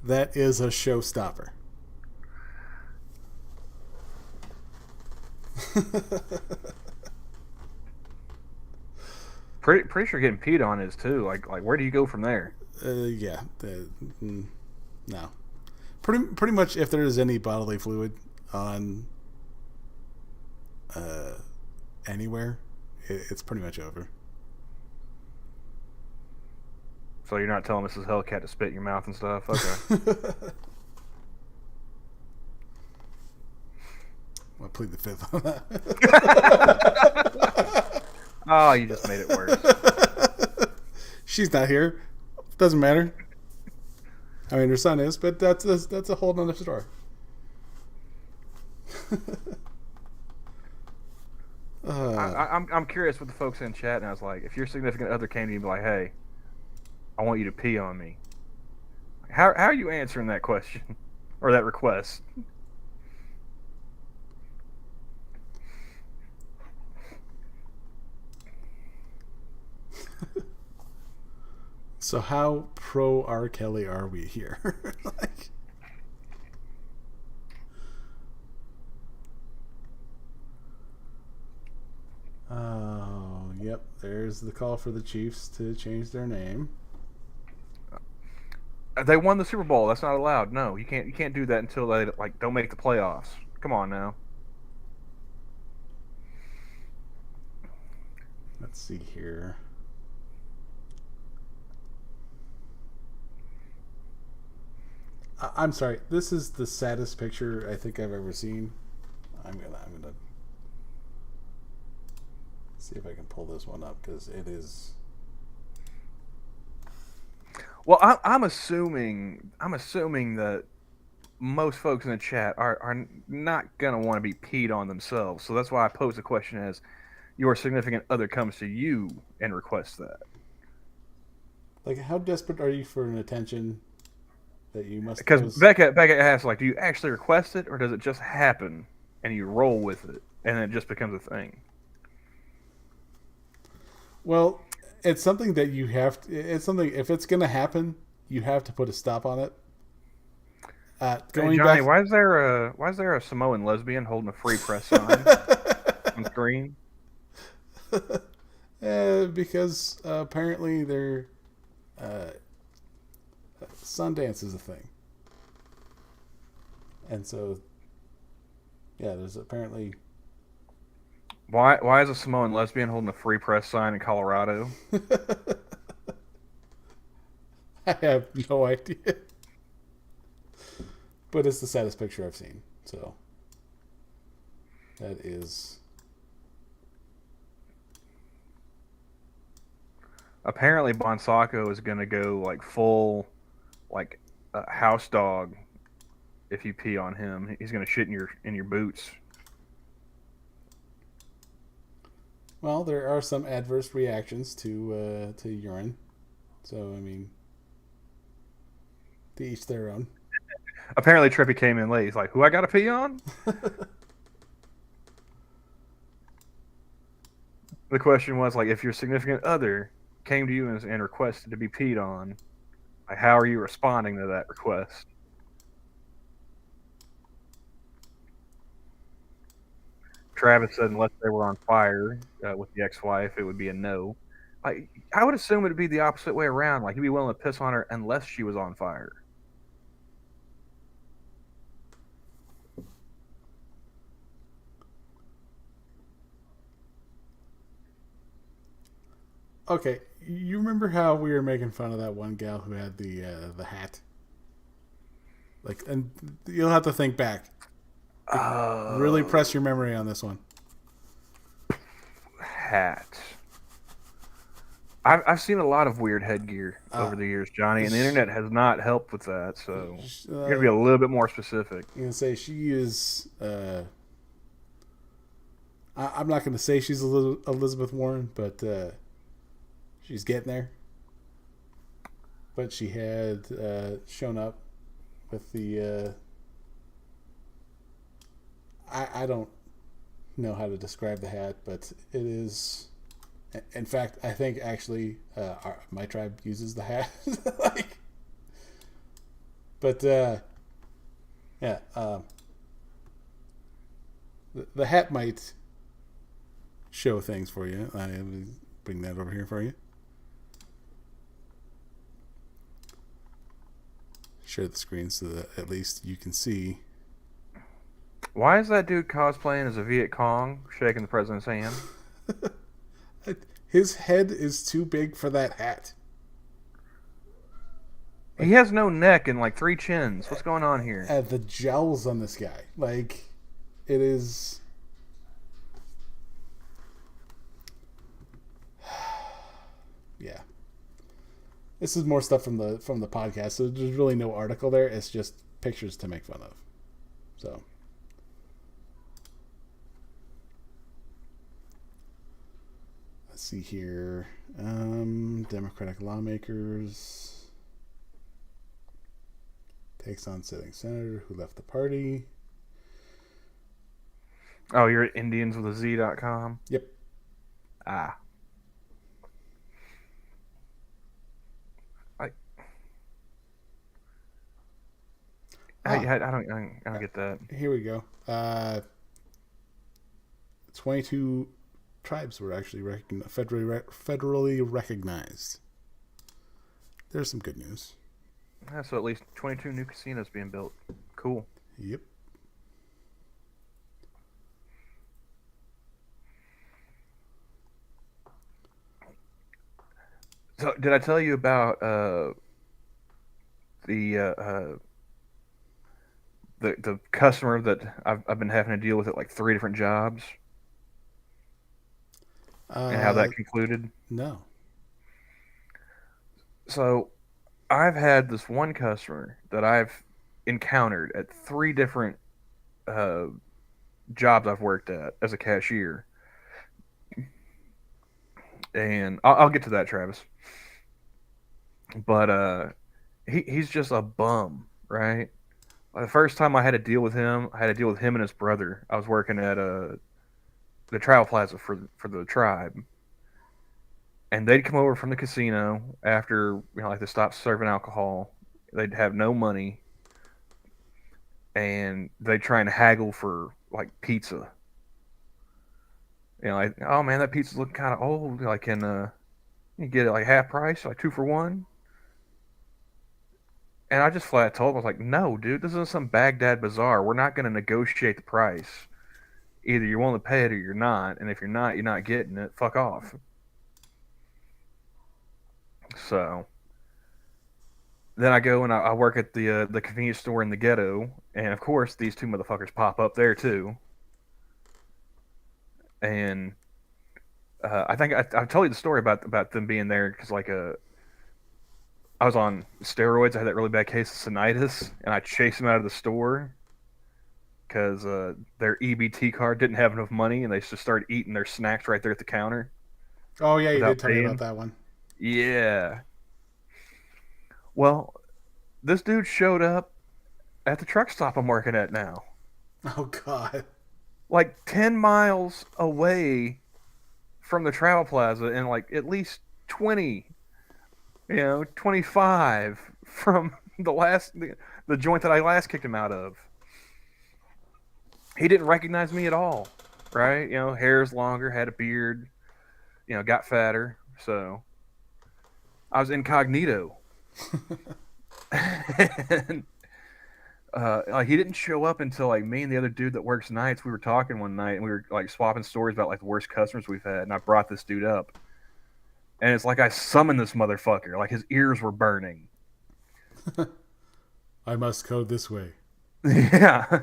that is a showstopper. pretty sure getting peed on is too. Like where do you go from there? Yeah. No. Pretty much, if there is any bodily fluid on anywhere, it's pretty much over. So you're not telling Mrs. Hellcat to spit in your mouth and stuff? Okay. I'll plead the fifth on that. Oh, you just made it worse. She's not here. Doesn't matter. I mean, her son is, but that's a whole nother story. I'm curious with the folks in chat, and I was like, if your significant other came to you and be like, hey, I want you to pee on me. How are you answering that question or that request? So how pro R. Kelly are we here? Like, oh, yep. There's the call for the Chiefs to change their name. They won the Super Bowl. That's not allowed. No, you can't do that until they don't make the playoffs. Come on now. Let's see here. I'm sorry. This is the saddest picture I think I've ever seen I'm gonna see if I can pull this one up because it is. Well, I'm assuming that most folks in the chat are not gonna want to be peed on themselves. So that's why I pose the question as your significant other comes to you and requests that. Like, how desperate are you for an attention that you must Because pose? Becca asks, like, do you actually request it, or does it just happen and you roll with it, and it just becomes a thing? Well, it's something that you have to. It's something, if it's going to happen, you have to put a stop on it. Hey, Going Johnny, back. why is there a Samoan lesbian holding a free press sign on screen? Because apparently their Sundance is a thing. And so, yeah, there's apparently. Why is a Samoan lesbian holding a free press sign in Colorado? I have no idea. But it's the saddest picture I've seen. So, that is. Apparently, Bonsaco is going to go like full, like house dog. If you pee on him, he's going to shit in your boots. Well, there are some adverse reactions to urine. So, I mean, to each their own. Apparently, Trippy came in late. He's like, "Who I got to pee on?" The question was like, if your significant other came to you and requested to be peed on, like, how are you responding to that request? Travis said unless they were on fire with the ex-wife, it would be a no. Like, I would assume it would be the opposite way around. Like, you'd be willing to piss on her unless she was on fire. Okay, you remember how we were making fun of that one gal who had the hat? Like, and you'll have to think back. Really press your memory on this one. Hat. I've seen a lot of weird headgear over the years, Johnny, and the internet has not helped with that. So you're gonna be a little bit more specific. I'm gonna say she is. I'm not gonna say she's Elizabeth Warren, but she's getting there. But she had shown up with the. I don't know how to describe the hat, but it is. In fact, I think actually my tribe uses the hat. Like, but yeah, the hat might show things for you. I will bring that over here for you. Share the screen so that at least you can see. Why is that dude cosplaying as a Viet Cong, shaking the president's hand? His head is too big for that hat. He has no neck and like 3 chins. What's going on here? The jowls on this guy, like, it is. Yeah. This is more stuff from the podcast, so there's really no article there. It's just pictures to make fun of. So. Let's see here. Democratic lawmakers takes on sitting senator who left the party. Oh, you're at IndiansWithAZ.com? Yep. Ah. I don't get that. Here we go. 22 tribes were actually federally recognized. There's some good news. Yeah, so at least 22 new casinos being built. Cool. Yep. So did I tell you about the the customer that I've been having to deal with at like 3 different jobs, and how Uh, that concluded. no. So I've had this one customer that I've encountered at 3 different uh, jobs I've worked at as a cashier, and I'll get to that, Travis. But he's just a bum, right? The first time I had to deal with him, I had to deal with him and his brother. I was working at the travel plaza for the tribe, and they'd come over from the casino after like they stopped serving alcohol. They'd have no money, and they'd try and haggle for like pizza. Like, oh man, that pizza's looking kind of old. Like, can you get it like half price, like 2 for 1? And I just flat told him, I was like, no, dude, this isn't some Baghdad bazaar. We're not going to negotiate the price. Either you're willing to pay it or you're not. And if you're not, you're not getting it. Fuck off. So then I go and I work at the convenience store in the ghetto, and of course these two motherfuckers pop up there too. And I think I've told you the story about them being there because I was on steroids. I had that really bad case of tinnitus, and I chased them out of the store because their EBT card didn't have enough money, and they just started eating their snacks right there at the counter Oh yeah, you without did tell me about paying. that one. Yeah. Well, this dude showed up at the truck stop I'm working at now, Oh god. like 10 miles away from the travel plaza, and like at least 20, 25 from the joint that I last kicked him out of. He didn't recognize me at all, right? Hair's longer, had a beard, got fatter. So I was incognito. And like he didn't show up until like me and the other dude that works nights. We were talking one night and we were like swapping stories about like the worst customers we've had. And I brought this dude up, and it's like I summoned this motherfucker. Like his ears were burning. I must code this way. Yeah,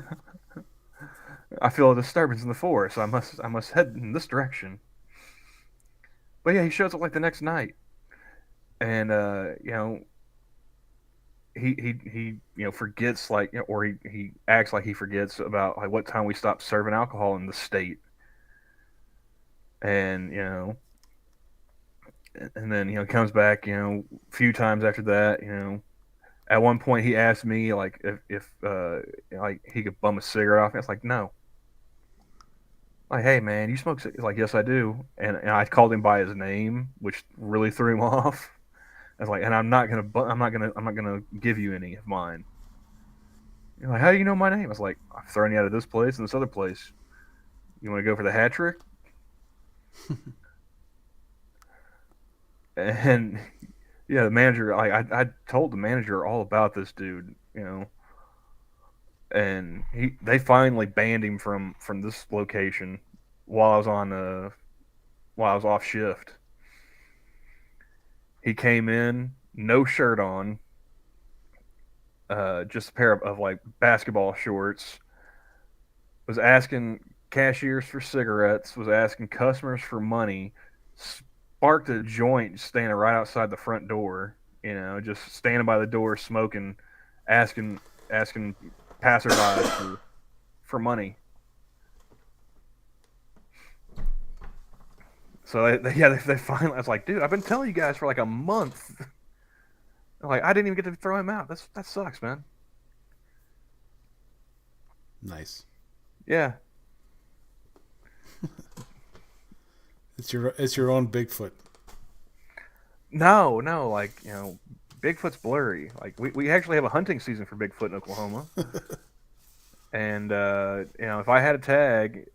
I feel a disturbance in the force. I must head in this direction. But yeah, he shows up like the next night, and he forgets, like, or he acts like he forgets about like what time we stopped serving alcohol in the state. And and then comes back a few times after that. At one point he asked me like if like he could bum a cigarette off me. I was like, no. Like, hey man, you smoke He's like, yes I do. And I called him by his name, which really threw him off. I was like, and I'm not gonna give you any of mine. You're like, how do you know my name? I was like, I've thrown you out of this place and this other place. You want to go for the hat trick? And yeah, the manager, like I told the manager all about this dude, and they finally banned him from this location while I was while I was off shift. He came in, no shirt on, just a pair of like basketball shorts. Was asking cashiers for cigarettes. Was asking customers for money. Sparked a joint standing right outside the front door. Just standing by the door smoking, asking passersby for money. So they finally. I was like, dude, I've been telling you guys for like a month. Like, I didn't even get to throw him out. That sucks, man. Nice. Yeah. It's your own Bigfoot. No, like, Bigfoot's blurry. Like, we actually have a hunting season for Bigfoot in Oklahoma. And if I had a tag,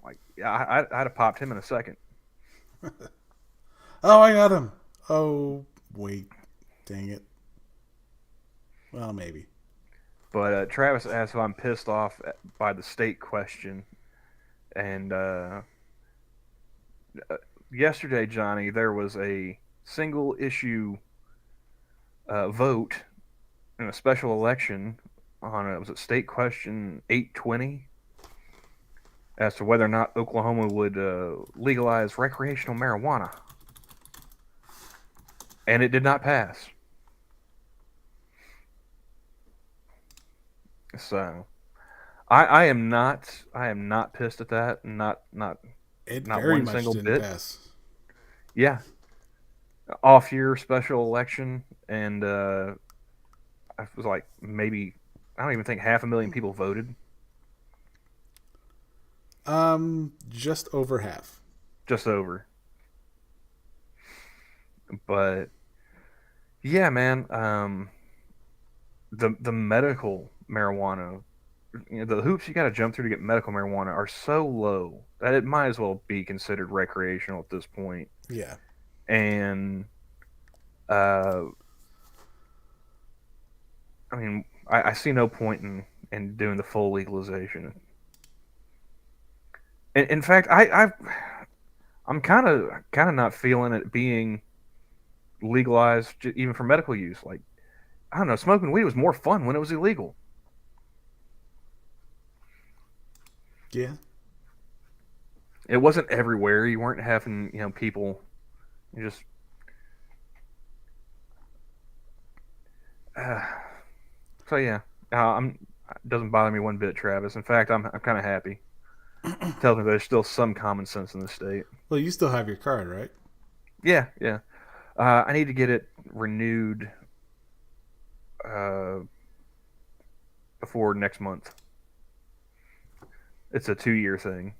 like, I'd have popped him in a second. Oh, I got him. Oh, wait. Dang it. Well, maybe. But Travis asked if I'm pissed off by the state question. And yesterday, Johnny, there was a single issue vote in a special election on was it State Question 820 as to whether or not Oklahoma would legalize recreational marijuana, and it did not pass. So I am not pissed at that. It Not very one much single didn't bit. pass. Yeah, off year special election, and I was like maybe I don't even think 500,000 people voted. Just over half. Just over. But yeah, man, the medical marijuana, the hoops you got to jump through to get medical marijuana are so low that it might as well be considered recreational at this point. Yeah. And uh, I mean, I see no point in doing the full legalization. In fact, I'm kind of not feeling it being legalized even for medical use. Like I don't know, smoking weed was more fun when it was illegal. Yeah. It wasn't everywhere. You weren't having people. You just uh, so yeah. I'm it doesn't bother me one bit, Travis. In fact, I'm kind of happy. Tells me there's still some common sense in the state. Well, you still have your card, right? Yeah, yeah. I need to get it renewed uh, before next month. It's a 2-year thing.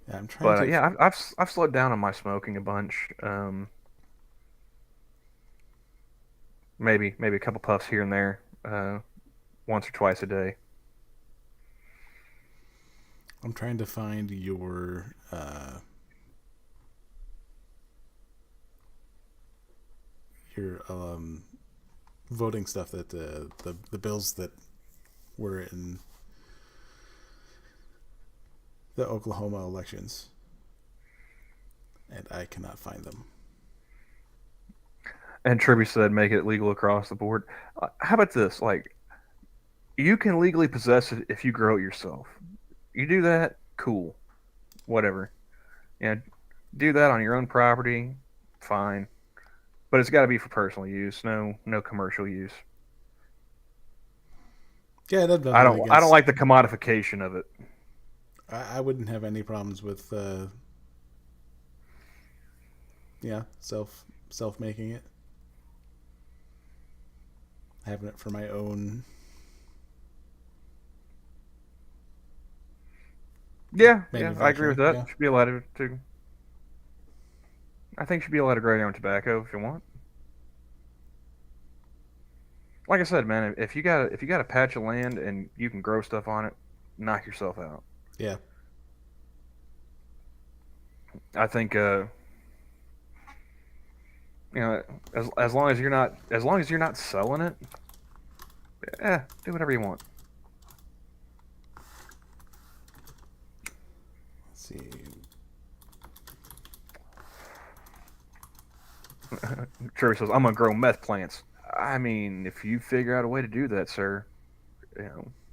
Yeah, I'm trying But to. yeah, I've slowed down on my smoking a bunch. Maybe a couple puffs here and there, once or twice a day. I'm trying to find your voting stuff that the bills that were in the Oklahoma elections, and I cannot find them. And Tribby said, make it legal across the board. How about this? Like, you can legally possess it if you grow it yourself. You do that, cool, whatever. Yeah, do that on your own property, fine. But it's got to be for personal use, no commercial use. Yeah, that I nothing don't I don't against. like the commodification of it. I wouldn't have any problems with self making it, having it for my own. Yeah, I agree with Manufacturing, that. yeah. Should be allowed to. I think you should be allowed to grow your own tobacco if you want. Like I said, man, if you got a patch of land and you can grow stuff on it, knock yourself out. Yeah. I think as long as you're not selling it, do whatever you want. Let's see. Trevor says, "I'm gonna grow meth plants." I mean, if you figure out a way to do that, sir,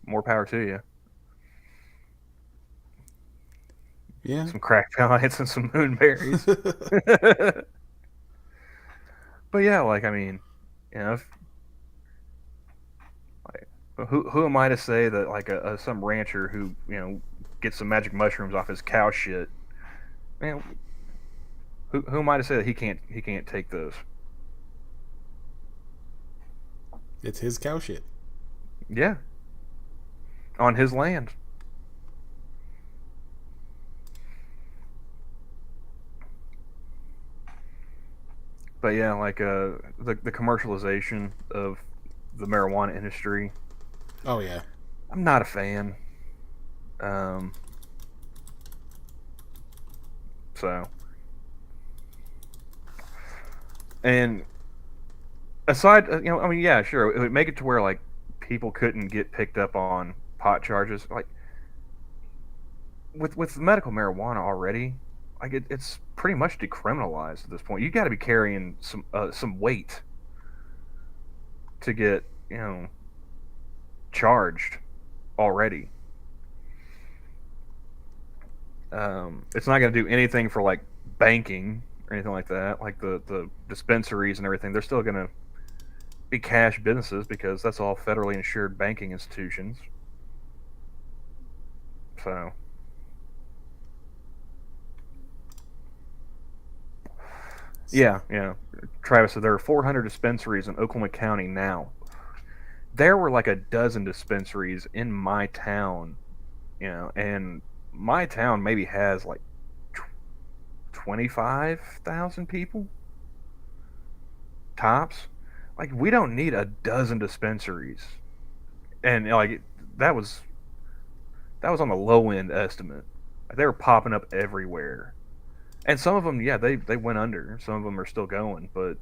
more power to you. Yeah. Some crack plants and some moonberries. But yeah, like I mean, if, like, who am I to say that like some rancher who gets some magic mushrooms off his cow shit, man? Who am I to say that he can't take those? It's his cow shit. Yeah, on his land. But yeah, like the commercialization of the marijuana industry, Oh yeah. I'm not a fan. Um, so and aside, I mean, yeah, sure, it would make it to where like people couldn't get picked up on pot charges, like with medical marijuana already. Like it's pretty much decriminalized at this point. You got to be carrying some weight to get charged already. It's not going to do anything for like banking or anything like that. Like the dispensaries and everything, they're still going to be cash businesses because that's all federally insured banking institutions. So, yeah. Travis said there are 400 dispensaries in Oklahoma County now. There were like a dozen dispensaries in my town, and my town maybe has like 25,000 people tops. Like we don't need a dozen dispensaries, and like that was that was on the low end estimate. They were popping up everywhere, and some of them, yeah, they went under. Some of them are still going, but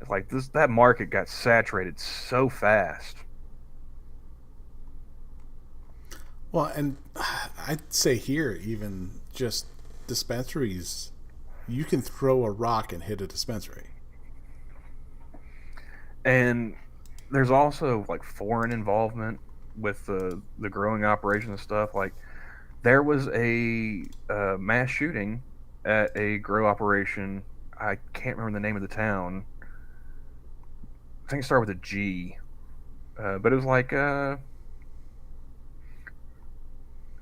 it's like that market got saturated so fast. Well, and I'd say here, even just dispensaries, you can throw a rock and hit a dispensary. And there's also like foreign involvement with the growing operation and stuff. Like there was a mass shooting at a grow operation. I can't remember the name of the town. I think it started with a G, but it was like it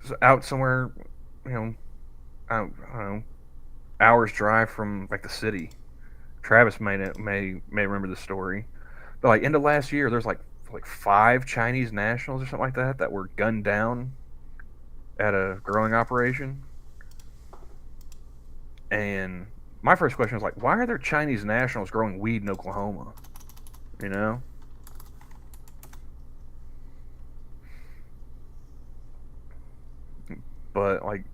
was out somewhere, you know, I don't know, hours drive from like the city. Travis may remember the story, but like end of last year, there's like five Chinese nationals or something like that were gunned down at a growing operation. And my first question was like, why are there Chinese nationals growing weed in Oklahoma? You know? But like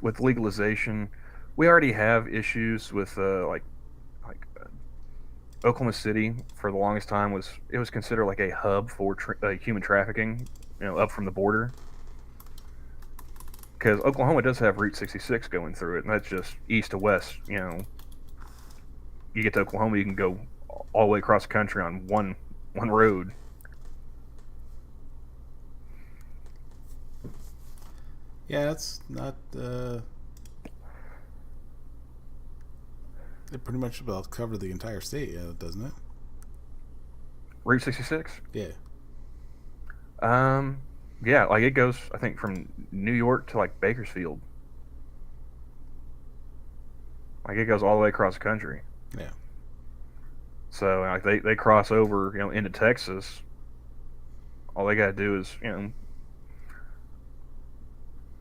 with legalization, we already have issues with Oklahoma City for the longest time was considered like a hub for human trafficking, up from the border. Because Oklahoma does have Route 66 going through it, and that's just east to west. You get to Oklahoma, you can go all the way across the country on one road. Yeah, that's not. It pretty much about covered the entire state, doesn't it? Route 66. Yeah. Yeah, like it goes, I think, from New York to like Bakersfield. Like it goes all the way across the country. Yeah. So like they cross over, into Texas. All they got to do is,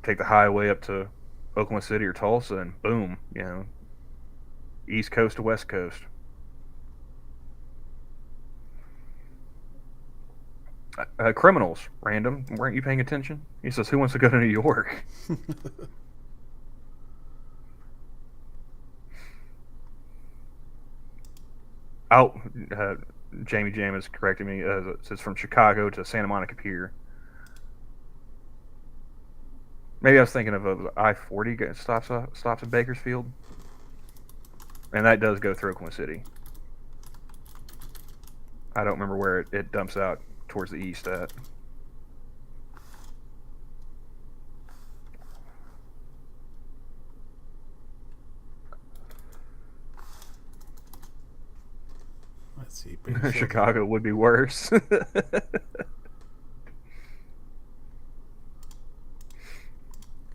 take the highway up to Oklahoma City or Tulsa, and boom, East Coast to West Coast. Criminals, random. Weren't you paying attention? He says, "Who wants to go to New York?" Oh, Jamie Jam is correcting me. It says from Chicago to Santa Monica Pier. Maybe I was thinking of I-40 stops in Bakersfield, and that does go through Oklahoma City. I don't remember where it dumps out towards the east at. Let's see. Chicago would be worse.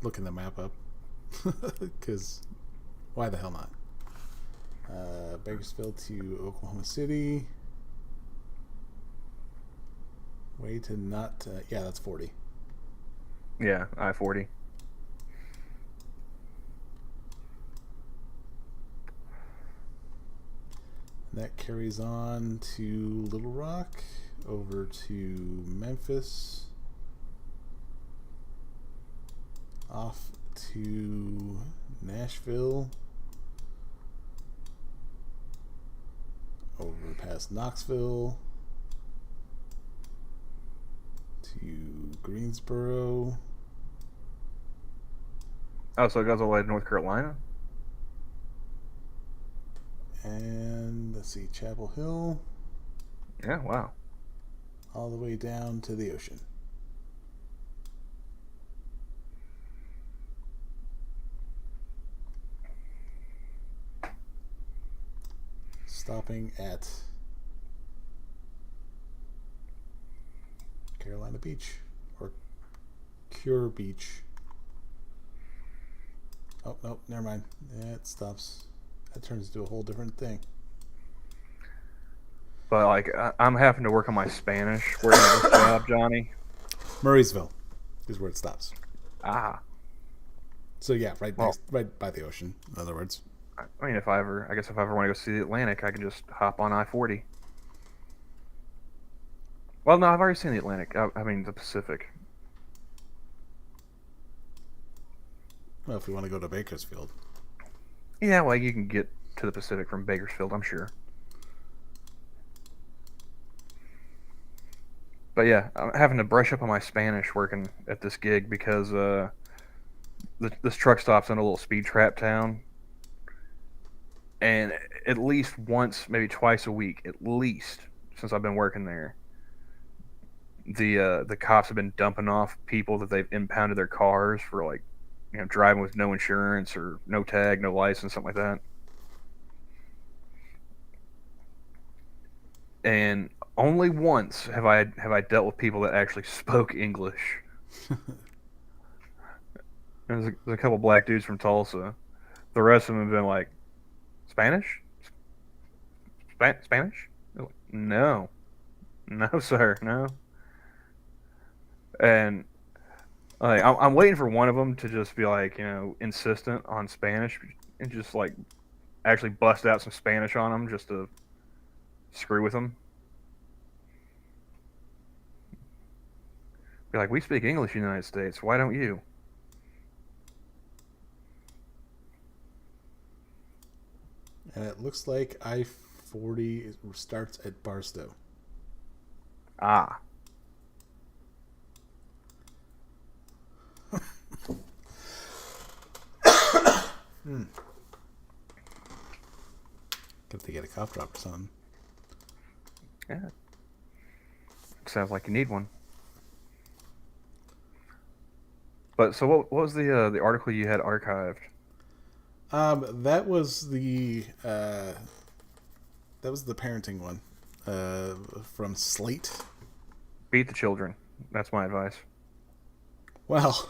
Looking the map up. Because why the hell not? Bakersfield to Oklahoma City. Way to not. Yeah, that's 40. Yeah, I-40. And that carries on to Little Rock, over to Memphis, off to Nashville, over past Knoxville, to Greensboro. Oh, so it goes all the way to North Carolina? And let's see, Chapel Hill. Yeah, wow. all the way down to the ocean. Stopping at Carolina Beach or Cure Beach. Oh, no, never mind. Yeah, it stops. That turns into a whole different thing. But like, I'm having to work on my Spanish working at this job, Johnny. Murraysville is where it stops. Ah, So yeah, well, right by the ocean. In other words, I mean, I guess if I ever want to go see the Atlantic, I can just hop on I-40. Well, no, I've already seen the Atlantic. I mean, the Pacific. well, if we want to go to Bakersfield, Yeah, well, you can get to the Pacific from Bakersfield, I'm sure. But yeah, I'm having to brush up on my Spanish working at this gig because this truck stops in a little speed trap town, and at least once, maybe twice a week, at least since I've been working there, the cops have been dumping off people that they've impounded their cars for, like, driving with no insurance or no tag, no license, something like that. And only once have I dealt with people that actually spoke English. There's a couple black dudes from Tulsa. The rest of them have been like, Spanish, Spanish. Like, no, no, sir, no. And like, I'm waiting for one of them to just be like, insistent on Spanish and just like actually bust out some Spanish on them just to screw with them. Be like, we speak English in the United States. Why don't you? and it looks like I-40 starts at Barstow. Ah, Got to get a cough drop or something. yeah. Sounds like you need one. But so what was the article you had archived? That was the parenting one, from Slate. Beat the children. That's my advice. Well,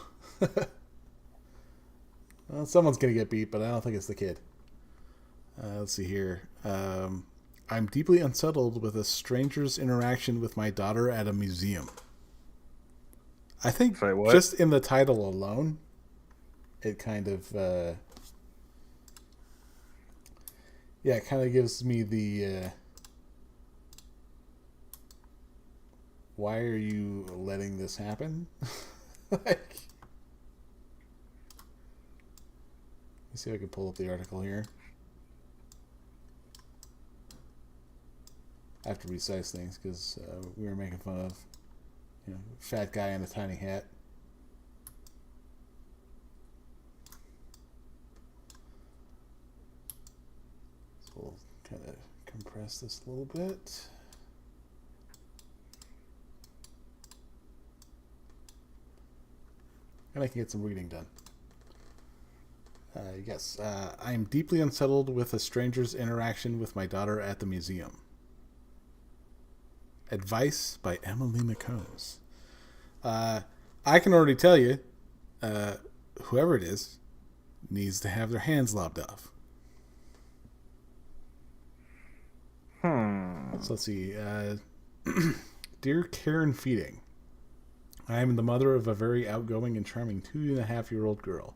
well, someone's gonna get beat, but I don't think it's the kid. Let's see here. I'm deeply unsettled with a stranger's interaction with my daughter at a museum. I think Say what? just in the title alone, it kind of, it kind of gives me the, why are you letting this happen? Like, let me see if I can pull up the article here. I have to resize things because we were making fun of, fat guy in a tiny hat. So we'll kind of compress this a little bit. And I can get some reading done. Yes, I am deeply unsettled with a stranger's interaction with my daughter at the museum. Advice by Emily McCombs. I can already tell you, whoever it is needs to have their hands lobbed off. So let's see. Dear Karen Feeding, I am the mother of a very outgoing and charming 2.5-year-old girl.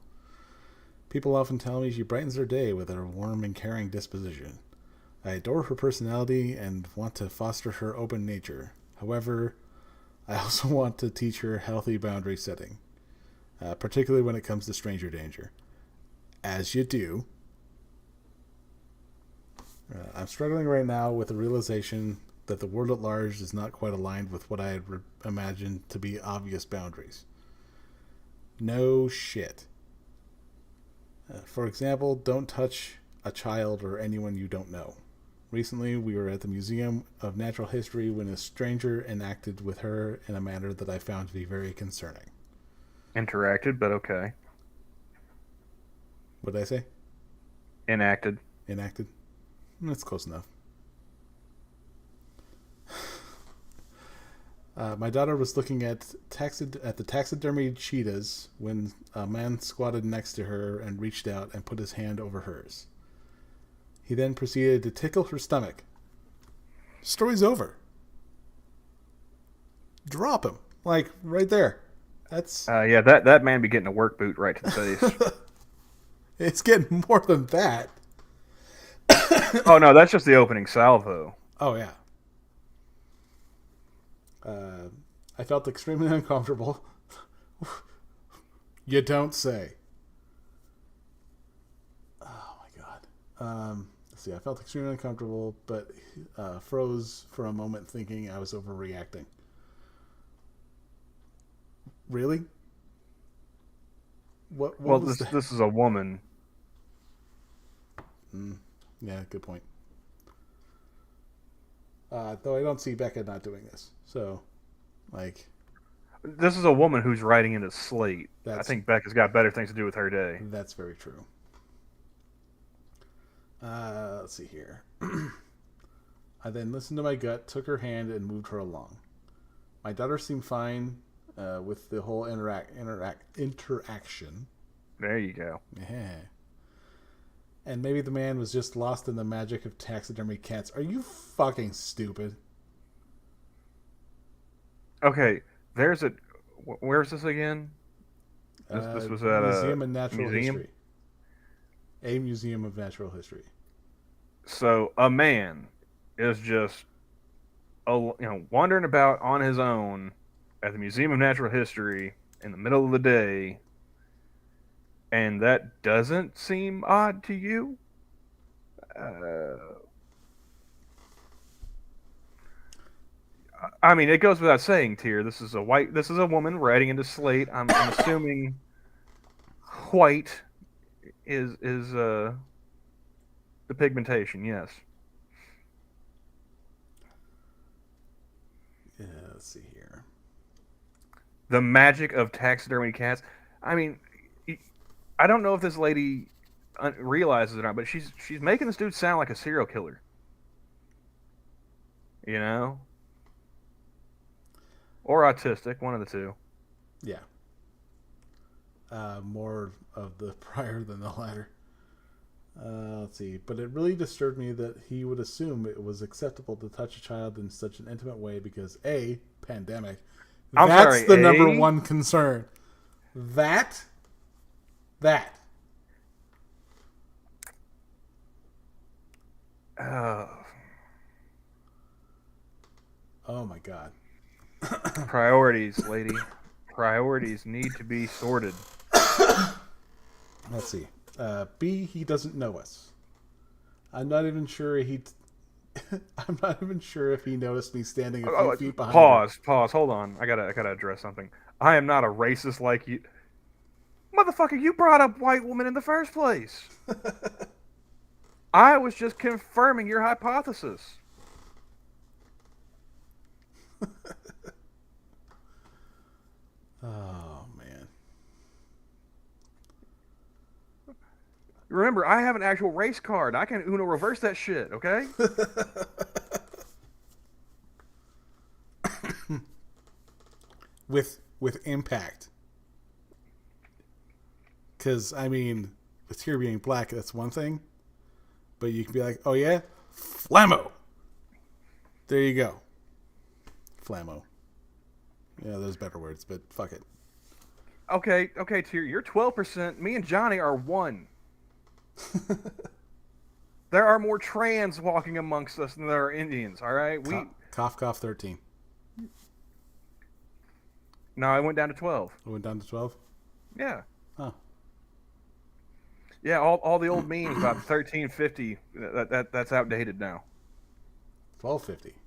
People often tell me she brightens their day with her warm and caring disposition. I adore her personality and want to foster her open nature. However, I also want to teach her healthy boundary setting, particularly when it comes to stranger danger. As you do. I'm struggling right now with the realization that the world at large is not quite aligned with what I had imagined to be obvious boundaries. No shit. For example, don't touch a child or anyone you don't know. Recently, we were at the Museum of Natural History when a stranger enacted with her in a manner that I found to be very concerning. Interacted, but okay. What did I say? Enacted. Enacted? That's close enough. My daughter was looking at the taxidermied cheetahs when a man squatted next to her and reached out and put his hand over hers. He then proceeded to tickle her stomach. Story's over. Drop him. Like, right there. That's... Yeah, that man be getting a work boot right to the face. It's getting more than that. Oh, no, that's just the opening salvo. Oh, yeah. I felt extremely uncomfortable. You don't say. Oh, my God. Let's see. I felt extremely uncomfortable, but froze for a moment thinking I was overreacting. Really? What Well, was this is a woman. Yeah, good point. Though I don't see Becca not doing this. So, like... This is a woman who's writing into slate. I That's- think Becca's got better things to do with her day. That's very true. Let's see here. I then listened to my gut, took her hand, and moved her along. My daughter seemed fine with the whole interaction. There you go. Yeah. And maybe the man was just lost in the magic of taxidermy cats. Are you fucking stupid? Okay, there's a... Where's this again? This was at Museum a of Natural museum? History. A Museum of Natural History. So a man is just, wandering about on his own at the Museum of Natural History in the middle of the day, and that doesn't seem odd to you? I mean, it goes without saying, Tyr. This is a woman writing into slate. I'm assuming white is the pigmentation. Yes. Yeah, let's see here. The magic of taxidermy cats. I mean, I don't know if this lady realizes it or not, but she's making this dude sound like a serial killer. You know? Or autistic, one of the two. Yeah. More of the prior than the latter. Let's see. But it really disturbed me that he would assume it was acceptable to touch a child in such an intimate way because, A, pandemic. That's the number one concern. That. Oh my God. Priorities, lady. Priorities need to be sorted. Let's see. B, he doesn't know us. I'm not even sure I'm not even sure if he noticed me standing a few feet behind him. Pause. Hold on. I gotta address something. I am not a racist like you. Motherfucker, you brought up white woman in the first place. I was just confirming your hypothesis. Oh, man. Remember, I have an actual race card. I can Uno reverse that shit, okay? With impact. Because, I mean, with Tyr being black, that's one thing. But you can be like, oh yeah? Flammo! There you go. Flammo. Yeah, there's better words, but fuck it. Okay, Tyr, you're 12%. Me and Johnny are 1. There are more trans walking amongst us than there are Indians, all right? Cough, 13. No, I went down to 12. It went down to 12? Yeah. Huh. Yeah, all the old memes about 1350, that's outdated now. 1250.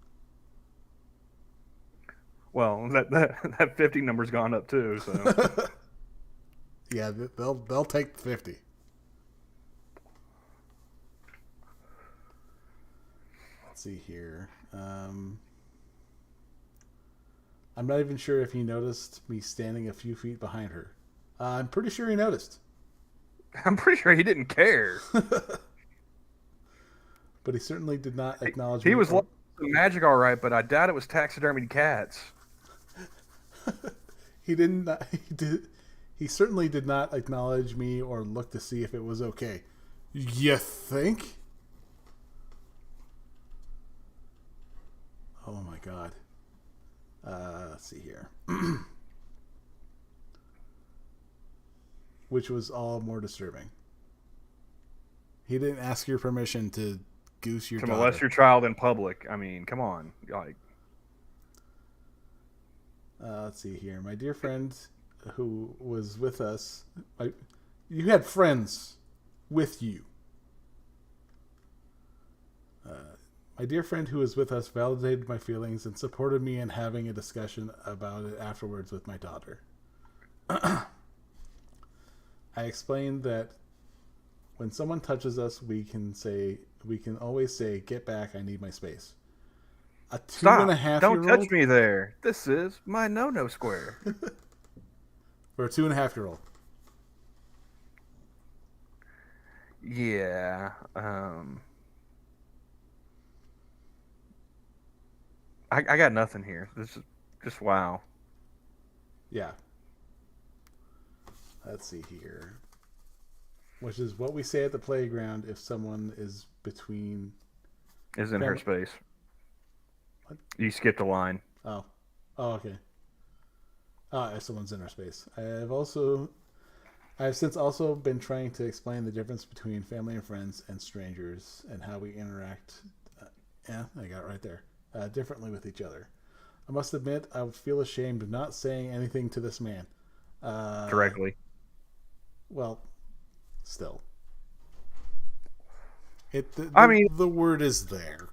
Well, that 50 number's gone up too, so. Yeah, they'll take 50. see here. I'm not even sure if he noticed me standing a few feet behind her. I'm pretty sure he noticed. I'm pretty sure he didn't care. But he certainly did not acknowledge He me. was like magic, all right, but I doubt it was taxidermied cats. He didn't. He did. He certainly did not acknowledge me or look to see if it was okay. You think? Oh my god. Let's see here. Which was all more disturbing. He didn't ask your permission to goose your To daughter. molest your child in public. I mean, come on. Like, Let's see here. My dear friend who was with us. You had friends with you. My dear friend who was with us validated my feelings and supported me in having a discussion about it afterwards with my daughter. I explained that when someone touches us, we can always say, "Get back, I need my space." A two stop. and a half Don't year old touch me there. This is my no-no square. for a 2.5-year-old. Yeah. I got nothing here. This is just wow. Yeah. Let's see here. Which is what we say at the playground if someone is between. Is in her space. What? You skipped a line. Oh, okay. If someone's in our space. I have since also been trying to explain the difference between family and friends and strangers and how we interact. I got it right there. Differently with each other. I must admit, I would feel ashamed of not saying anything to this man. Directly. Well, still. The word is there.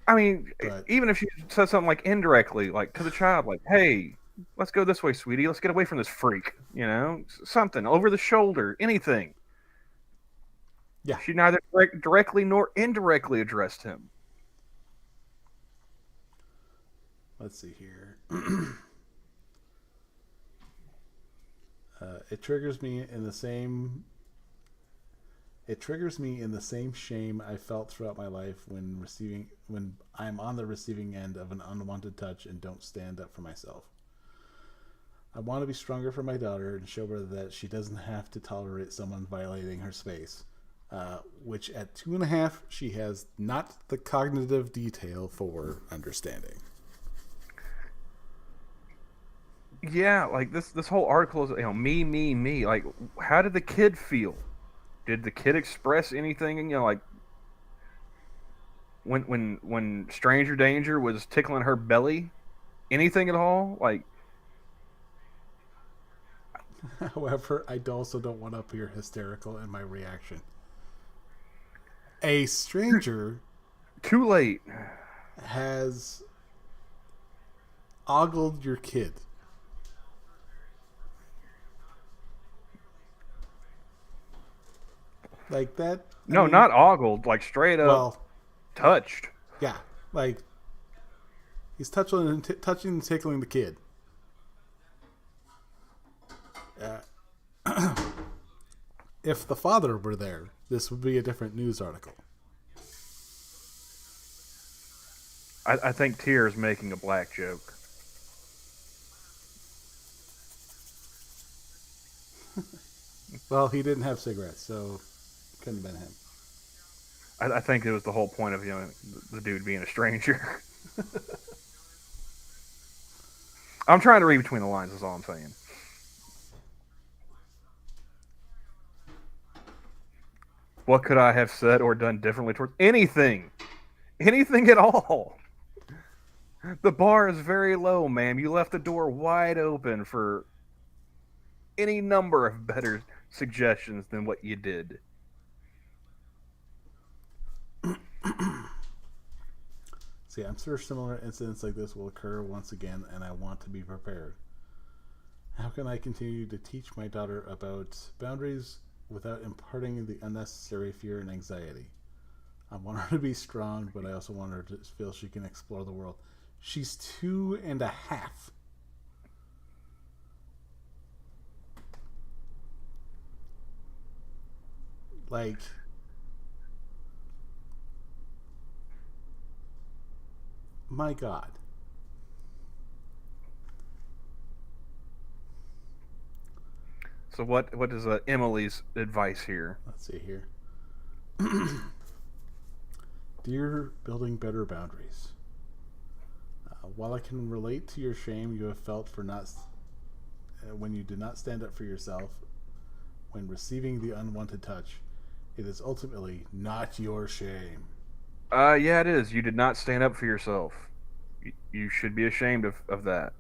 I mean, But, even if you said something like indirectly, like to the child, like, hey, let's go this way, sweetie. Let's get away from this freak. You know, something over the shoulder, anything. yeah. She neither directly nor indirectly addressed him. Let's see here. It triggers me in the same shame I felt throughout my life when I'm on the receiving end of an unwanted touch and don't stand up for myself. I want to be stronger for my daughter and show her that she doesn't have to tolerate someone violating her space. Which at 2.5, she has not the cognitive detail for understanding. Yeah, like this whole article is, me. Like, how did the kid feel? Did the kid express anything? You know, like when stranger danger was tickling her belly, anything at all? Like, However, I also don't want to appear hysterical in my reaction. A stranger too late. has ogled your kid. Like that? No, not ogled. Like straight up Well, touched. yeah. Like he's touching and tickling the kid. If the father were there, this would be a different news article. I think Tyr is making a black joke. Well, he didn't have cigarettes, so couldn't have been him. I think it was the whole point of the dude being a stranger. I'm trying to read between the lines. Is all I'm saying. What could I have said or done differently towards anything? Anything at all? The bar is very low, ma'am. You left the door wide open for any number of better suggestions than what you did. See, I'm sure similar incidents like this will occur once again, and I want to be prepared. How can I continue to teach my daughter about boundaries without imparting the unnecessary fear and anxiety? I want her to be strong, but I also want her to feel she can explore the world. She's 2.5. Like, my God. So what is Emily's advice here? Let's see here. Dear building better boundaries. While I can relate to your shame you have felt for not when you did not stand up for yourself when receiving the unwanted touch, it is ultimately not your shame. Yeah, it is. You did not stand up for yourself. You should be ashamed of that.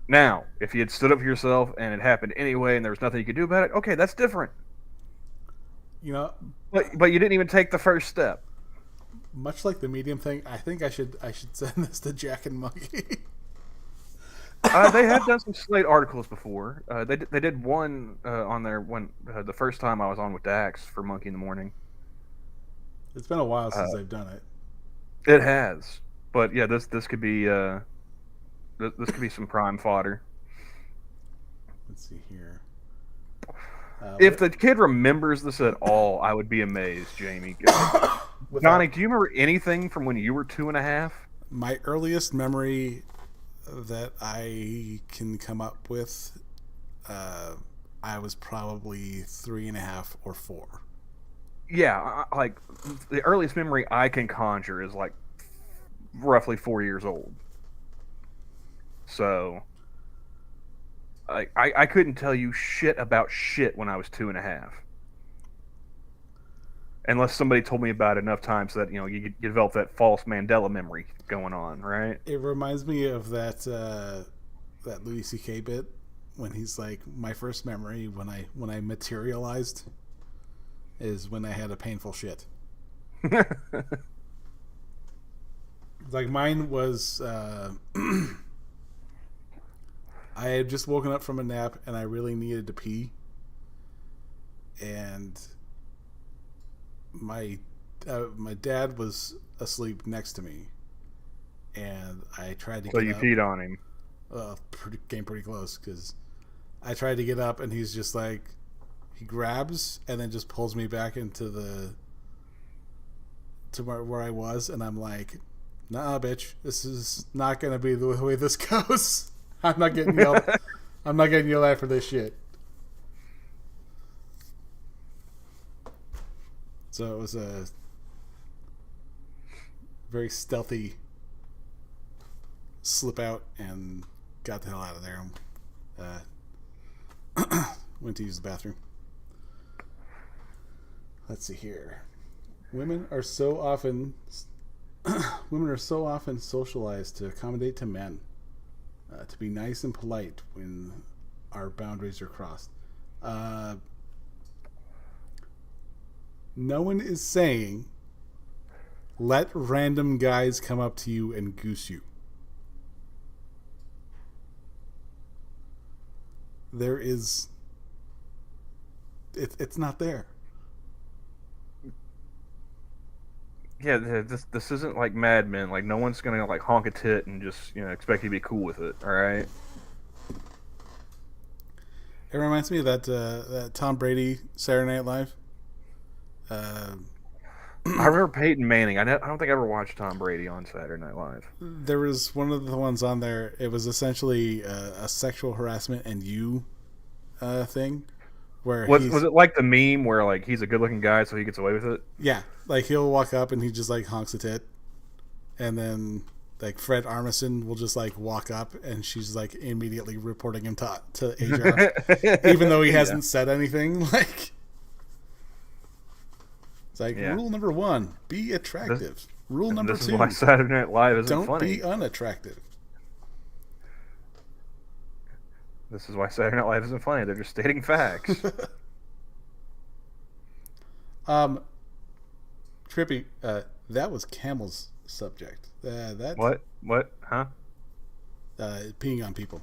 Now, if you had stood up for yourself and it happened anyway and there was nothing you could do about it, okay, that's different. You know, But you didn't even take the first step. much like the medium thing, I think I should send this to Jack and Monkey. They have done some Slate articles before. They did one on there when the first time I was on with Dax for Monkey in the Morning. It's been a while since they've done it. It has, but yeah, this could be this could be some prime fodder. Let's see here. If the kid remembers this at all, I would be amazed, Jamie. Donnie, do you remember anything from when you were 2.5? My earliest memory that I can come up with, I was probably 3.5 or 4. Yeah, like the earliest memory I can conjure is like roughly 4 years old. So I couldn't tell you shit about shit when I was 2.5. Unless somebody told me about it enough times that, you know, you develop that false Mandela memory going on, right? It reminds me of that Louis C.K. bit when he's like, my first memory when I materialized is when I had a painful shit. Like mine was I had just woken up from a nap and I really needed to pee, and my dad was asleep next to me, and I tried to So get you up. peed on him. Came pretty close because I tried to get up and he's just like, he grabs and then just pulls me back into where I was, and I'm like, nah, bitch, this is not gonna be the way this goes. I'm not getting yelled. I'm not getting yelled at for this shit. So it was a very stealthy slip out and got the hell out of there. Went to use the bathroom. Let's see here. Women are so often socialized to accommodate to men, to be nice and polite when our boundaries are crossed. No one is saying let random guys come up to you and goose you. There is it's not there. Yeah, this isn't like Mad Men. Like, no one's gonna like honk a tit and just, you know, expect you to be cool with it. All right. It reminds me of that Tom Brady Saturday Night Live. I remember Peyton Manning. I don't think I ever watched Tom Brady on Saturday Night Live. There was one of the ones on there. It was essentially a sexual harassment and you thing. Where was it like the meme where like he's a good-looking guy so he gets away with it? Yeah, like he'll walk up and he just like honks a tit, and then like Fred Armisen will just like walk up and she's like immediately reporting him to HR, even though he hasn't said anything. Like, it's like rule number 1: be attractive. Rule number 2: this is why Saturday Night Live isn't don't funny. be unattractive. This is why Saturday Night Live isn't funny. They're just stating facts. Trippy, that was Camel's subject. That What? Huh? Peeing on people.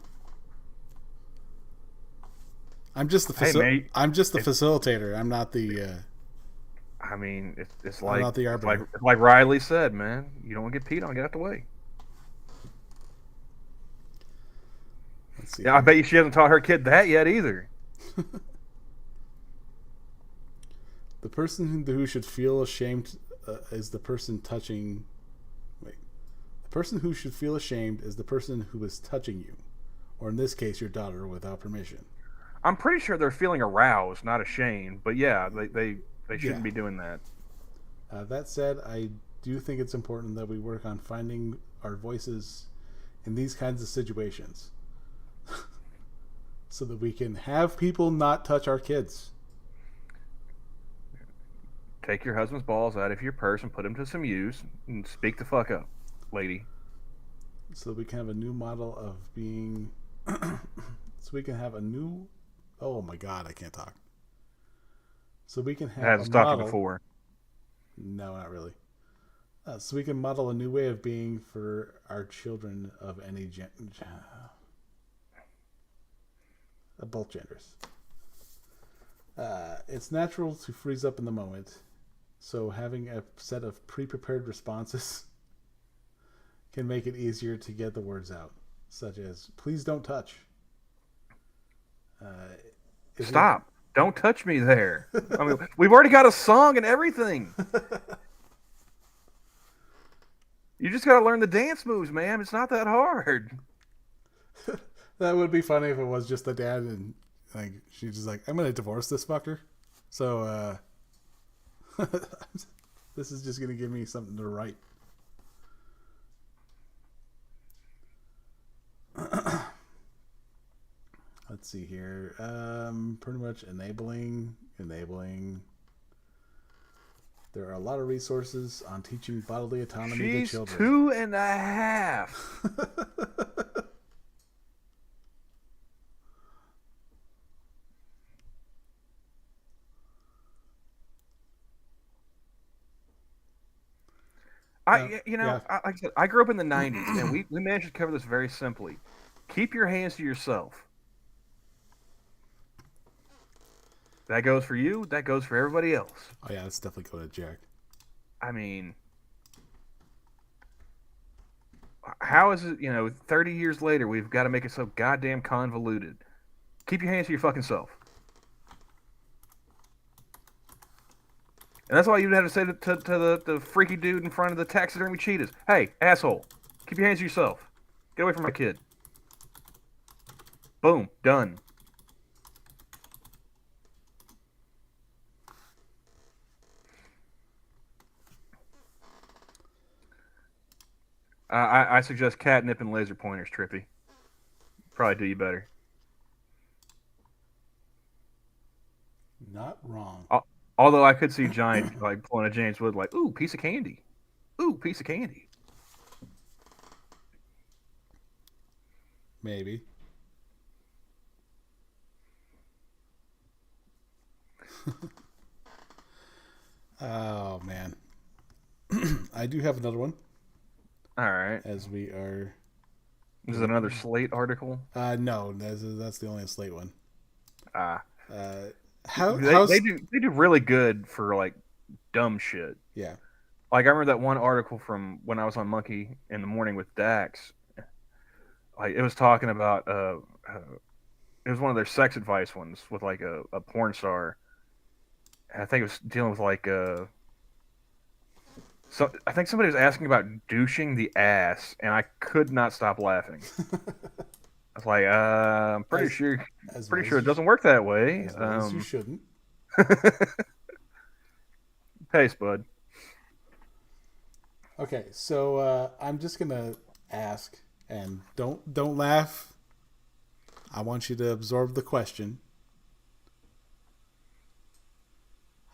I'm just the Hey, mate. I'm just the facilitator. I'm not the. I mean, it's I'm like not the arbiter. it's like Riley said, man. You don't want to get peed on, get out the way. Let's see. Yeah, I Here. bet you she hasn't taught her kid that yet either. The person who should feel ashamed is the person touching. Wait. The person who should feel ashamed is the person who is touching you, or in this case, your daughter without permission. I'm pretty sure they're feeling aroused, not ashamed. But yeah, they shouldn't Yeah. be doing that. That said, I do think it's important that we work on finding our voices in these kinds of situations so that we can have people not touch our kids. Take your husband's balls out of your purse and put them to some use and speak the fuck up, lady. So that we can have a new model of being. So we can have a new. Oh my god, I can't talk. So we can It have hasn't a stopped you model. before. No, not really. So we can model a new way of being for our children of any both genders. It's natural to freeze up in the moment, so having a set of pre-prepared responses can make it easier to get the words out, such as "Please don't touch." Stop! Don't touch me there. I mean, we've already got a song and everything. You just got to learn the dance moves, man. It's not that hard. That would be funny if it was just the dad and like she's just like, "I'm gonna divorce this fucker." So this is just gonna give me something to write. Let's see here. Pretty much enabling. There are a lot of resources on teaching bodily autonomy to She's children. 2.5. Like I said, I grew up in the 90s, and we managed to cover this very simply. Keep your hands to yourself. That goes for you. That goes for everybody else. Oh yeah, that's definitely going to Jack. I mean, how is it, 30 years later, we've got to make it so goddamn convoluted? Keep your hands to your fucking self. And that's all you'd have to say to the freaky dude in front of the taxidermy cheetahs. Hey, asshole, keep your hands to yourself. Get away from my kid. Boom, done. I suggest catnip and laser pointers, Trippy. Probably do you better. Not wrong. Although I could see Giant like pulling a James Wood, like, ooh, piece of candy. Ooh, piece of candy. Maybe. Oh man. I do have another one. All right. As we are. Is it another Slate article? No, that's the only Slate one. They do really good for like dumb shit. Yeah. Like I remember that one article from when I was on Monkey in the Morning with Dax. Like it was talking about it was one of their sex advice ones with like a porn star. And I think it was dealing with like so I think somebody was asking about douching the ass, and I could not stop laughing. I was like, I'm pretty sure it doesn't work that way. As you shouldn't. Hey, Spud. Okay, so I'm just gonna ask, and don't laugh. I want you to absorb the question.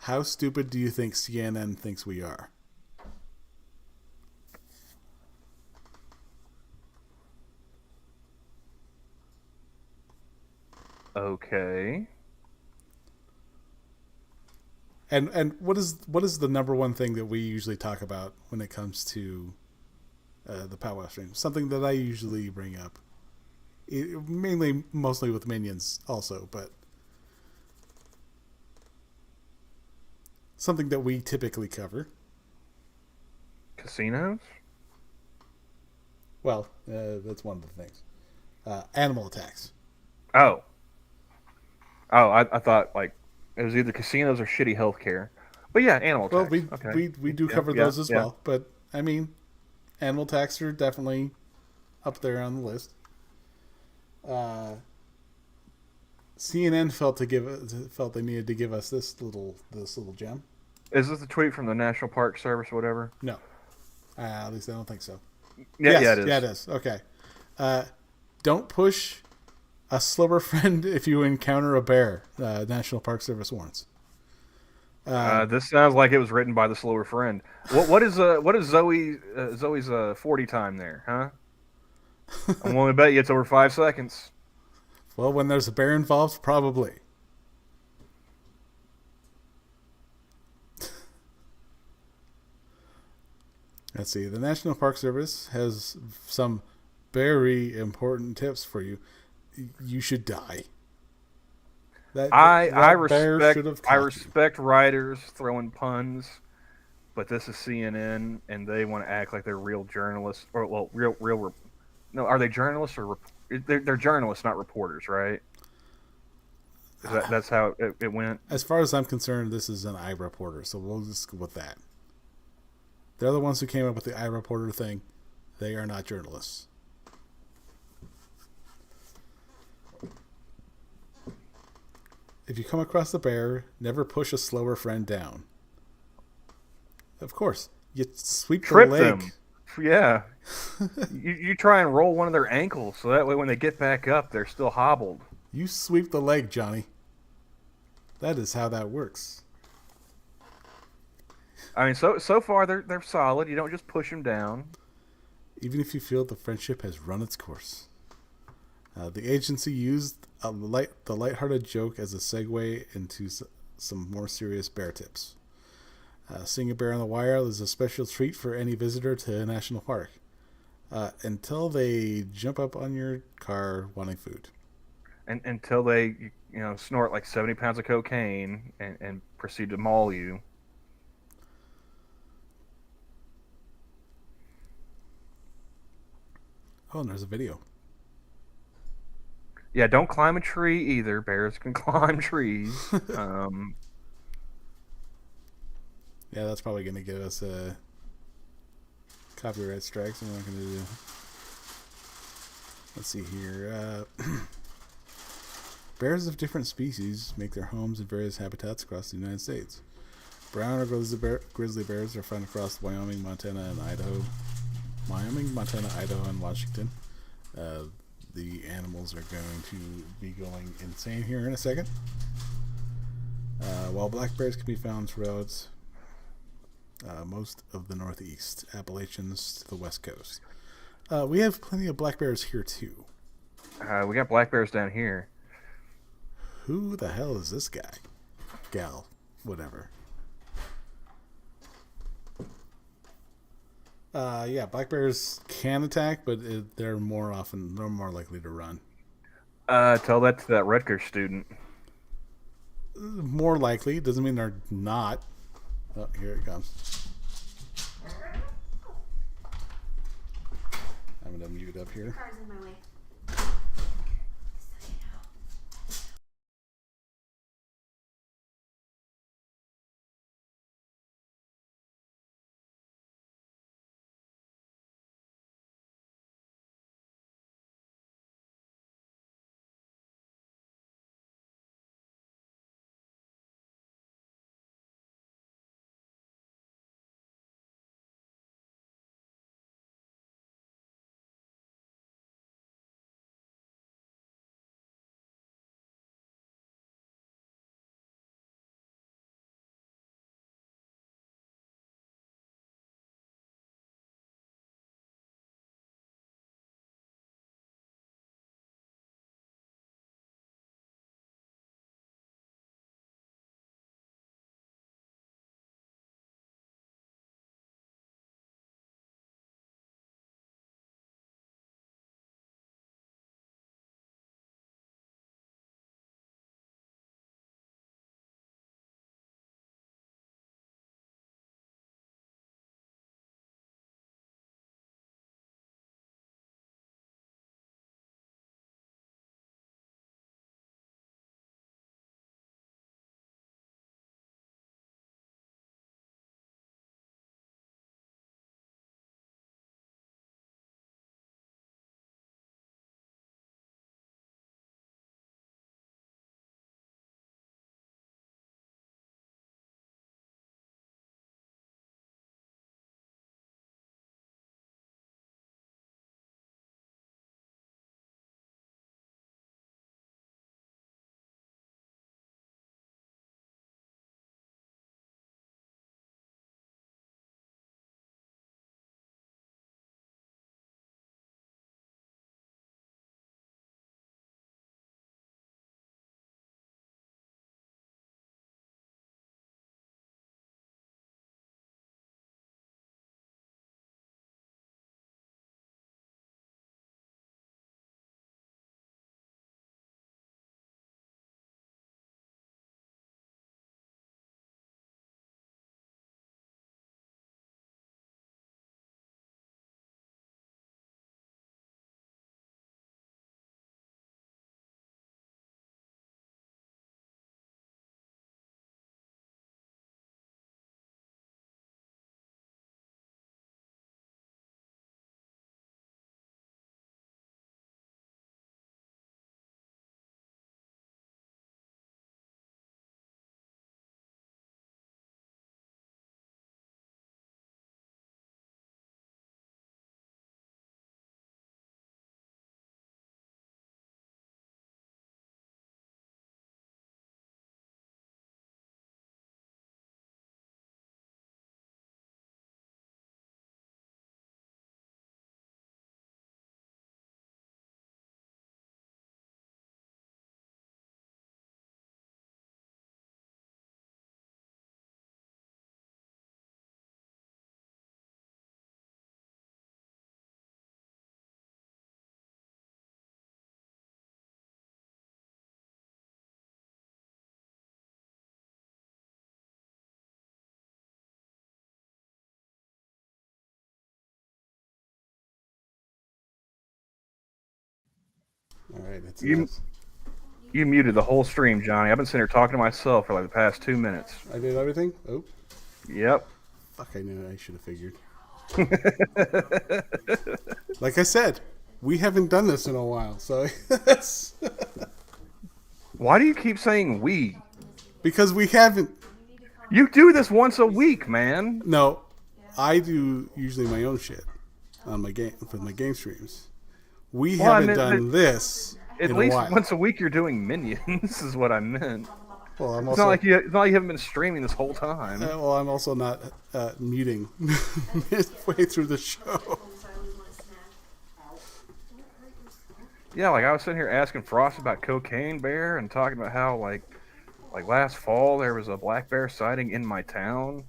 How stupid do you think CNN thinks we are? Okay. And what is the number one thing that we usually talk about when it comes to the Pow-wow stream? Something that I usually bring up, mostly with minions also, but something that we typically cover. Casinos? Well, that's one of the things. Animal attacks. Oh. I thought like it was either casinos or shitty healthcare. But yeah, animal Well, attacks. Okay. we do Yeah, cover yeah, those as yeah. well, but I mean, animal attacks are definitely up there on the list. CNN felt they needed to give us this little gem. Is this the tweet from the National Park Service or whatever? No, at least I don't think so. Yeah, yeah, it is. Yeah, it is. Okay. Don't push a slower friend if you encounter a bear. National Park Service warns. This sounds like it was written by the slower friend. What is Zoe's 40 time there, huh? I'm willing to bet you it's over 5 seconds. Well, when there's a bear involved, probably. Let's see. The National Park Service has some very important tips for you. You should die. I bear respect should have I caught you. respect writers throwing puns, but this is CNN and they want to act like they're real journalists or well real. No, are they journalists or they're journalists, not reporters, right? That's how it went. As far as I'm concerned, this is an iReporter, so we'll just go with that. They're the ones who came up with the iReporter thing. They are not journalists. If you come across a bear, never push a slower friend down. Of course, you sweep Trip the leg. them. Yeah. you try and roll one of their ankles so that way when they get back up, they're still hobbled. You sweep the leg, Johnny. That is how that works. I mean, so far they're solid. You don't just push them down. Even if you feel the friendship has run its course. The agency used the lighthearted joke as a segue into some more serious bear tips. Seeing a bear on the wire is a special treat for any visitor to a national park. Until they jump up on your car wanting food. And until they snort like 70 pounds of cocaine and proceed to maul you. Oh, and there's a video. Yeah, don't climb a tree either. Bears can climb trees. Yeah, that's probably going to give us a copyright strikes. I'm not going to do. Let's see here. Bears of different species make their homes in various habitats across the United States. Brown or grizzly bears are found across Wyoming, Montana, and Idaho. And Washington. The animals are going to be going insane here in a second. While black bears can be found throughout most of the Northeast, Appalachians to the West Coast. We have plenty of black bears here too. We got black bears down here. Who the hell is this guy? Gal, whatever. Yeah, black bears can attack, but they're more likely to run. Tell that to that Rutgers student. More likely doesn't mean they're not. Oh, here it comes. I'm gonna mute up here. Car's in my way. All right, that's You enough. you muted the whole stream, Johnny. I've been sitting here talking to myself for like the past 2 minutes. I did everything? Oh, Yep. fuck, I knew I should have figured. Like I said, we haven't done this in a while, so that's Why do you keep saying we? because we haven't. You do this once a week, man. No, I do usually my own shit on my game for my game streams. We Well, I haven't meant done this At in least a while. once a week you're doing minions, is what I meant. Well, I'm It's also not like you haven't been streaming this whole time. well, I'm also not muting midway through the show. Yeah, like I was sitting here asking Frost about Cocaine Bear and talking about how like last fall there was a black bear sighting in my town.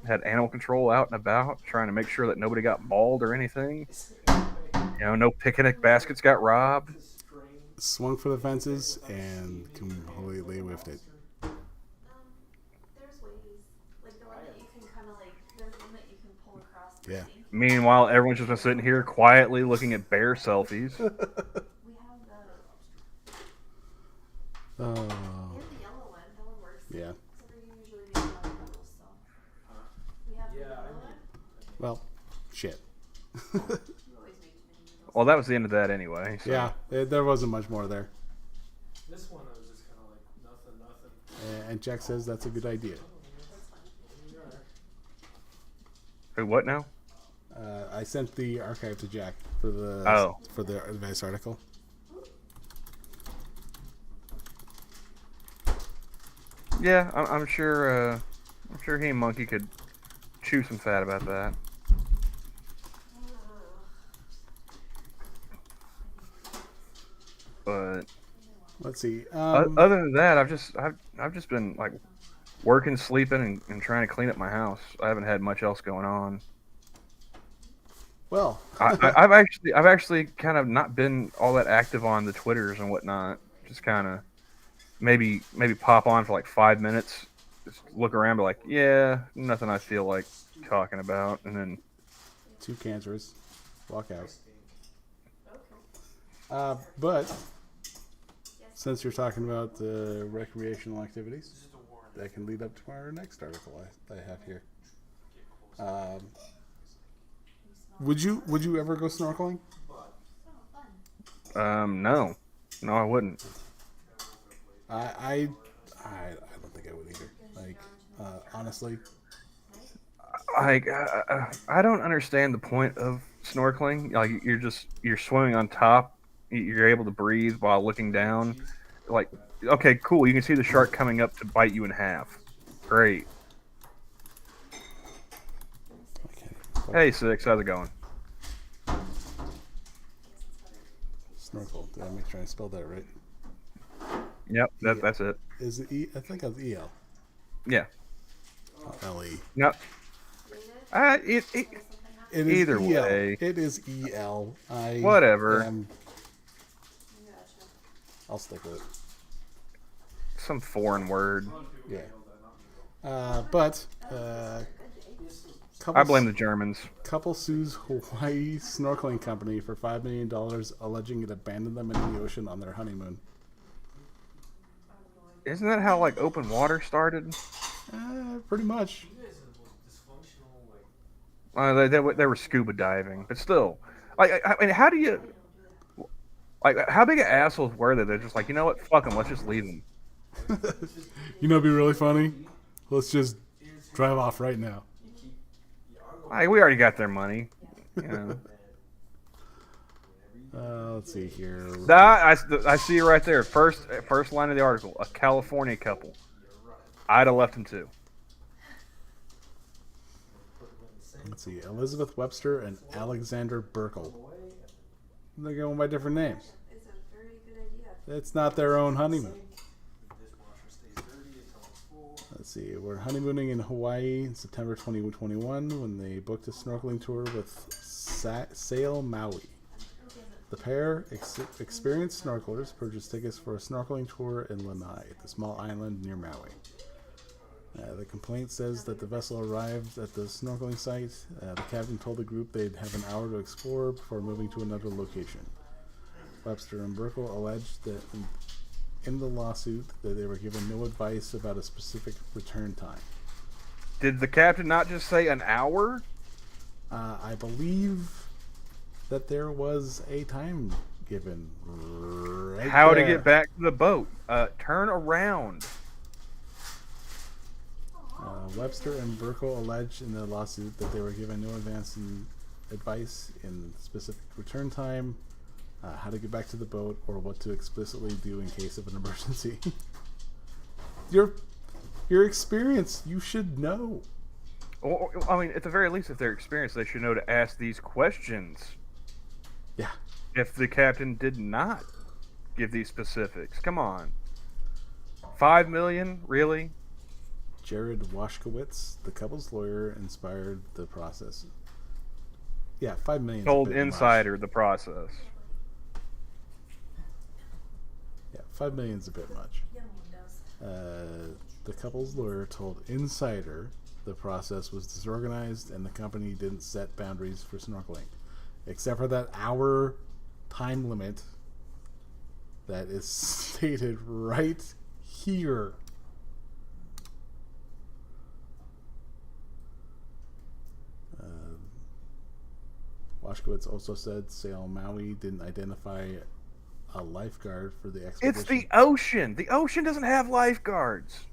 Had animal control out and about, trying to make sure that nobody got mauled or anything. You know, no picnic baskets got robbed. Swung for the fences and completely whiffed it. There's ways. Like the one that you can kind of like, there's one that you can pull across. the Yeah. sink. Meanwhile, everyone's just been sitting here quietly looking at bear selfies. We have the, Oh, we have the yellow one. That one works. yeah. Except for you usually make a lot of bubbles, so. We have the yellow one. Well, shit. You always make too many noodles. Well, that was the end of that anyway. So. Yeah, there wasn't much more there. This one I was just kind of like nothing. And Jack says that's a good idea. Who? What now? I sent the archive to Jack for the advice article. Yeah, I'm sure. I'm sure he and Monkey could chew some fat about that. But Let's see. other than that, I've just been like working, sleeping, and trying to clean up my house. I haven't had much else going on. Well, I've actually kind of not been all that active on the Twitters and whatnot. Just kind of maybe pop on for like 5 minutes, just look around, be like, yeah, nothing I feel like talking about, and then too cancerous. Walk out. But since you're talking about the recreational activities, that can lead up to our next article I have here. Would you ever go snorkeling? no, I wouldn't. I don't think I would either. Like honestly, Like I don't understand the point of snorkeling. Like you're swimming on top, you're able to breathe while looking down. Like, okay, cool, you can see the shark coming up to bite you in half. Great. Hey, Six, how's it going? snorkel. Did I make sure I spelled that right? Yep, that's it. Is it E? I think it's EL. Yeah. LE. No. It It is Either EL. way. It is EL. Whatever. I'll stick with it. some foreign word. Yeah. But I blame the Germans. couple sues Hawaii snorkeling company for $5 million, alleging it abandoned them in the ocean on their honeymoon. Isn't that how like open water started? Pretty much. They were scuba diving, but still, like I mean, how do you like how big of assholes were they? They're just like, you know what, fuck them, let's just leave them. You know, it'd be really funny. Let's just drive off right now. Like, we already got their money. You know. Let's see here. I see you right there. First line of the article: a California couple. I'd have left them too. Let's see. Elizabeth Webster and Alexander Burkle. They're going by different names. It's a very good idea. It's not their own honeymoon. Let's see. We're honeymooning in Hawaii in September 2021 when they booked a snorkeling tour with Sail Maui. The pair, experienced snorkelers, purchased tickets for a snorkeling tour in Lanai, the small island near Maui. The complaint says that the vessel arrived at the snorkeling site. The captain told the group they'd have an hour to explore before moving to another location. Webster and Burkle alleged that in the lawsuit that they were given no advice about a specific return time. Did the captain not just say an hour? I believe that there was a time given. Right How there. to get back to the boat? Turn around. Webster and Burkle alleged in the lawsuit that they were given no advice in specific return time, how to get back to the boat, or what to explicitly do in case of an emergency. Your experience, you should know. Or, I mean, at the very least, if they're experienced, they should know to ask these questions. Yeah. If the captain did not give these specifics, come on. 5 million, really? Jared Washkowitz, the couple's lawyer, inspired the process. Yeah, 5 million. Told Insider the process. Yeah, 5 million is a bit much. The couple's lawyer told Insider the process was disorganized and the company didn't set boundaries for snorkeling, except for that hour time limit that is stated right here. Washkowitz also said Sail Maui didn't identify a lifeguard for the expedition. It's the ocean. The ocean doesn't have lifeguards.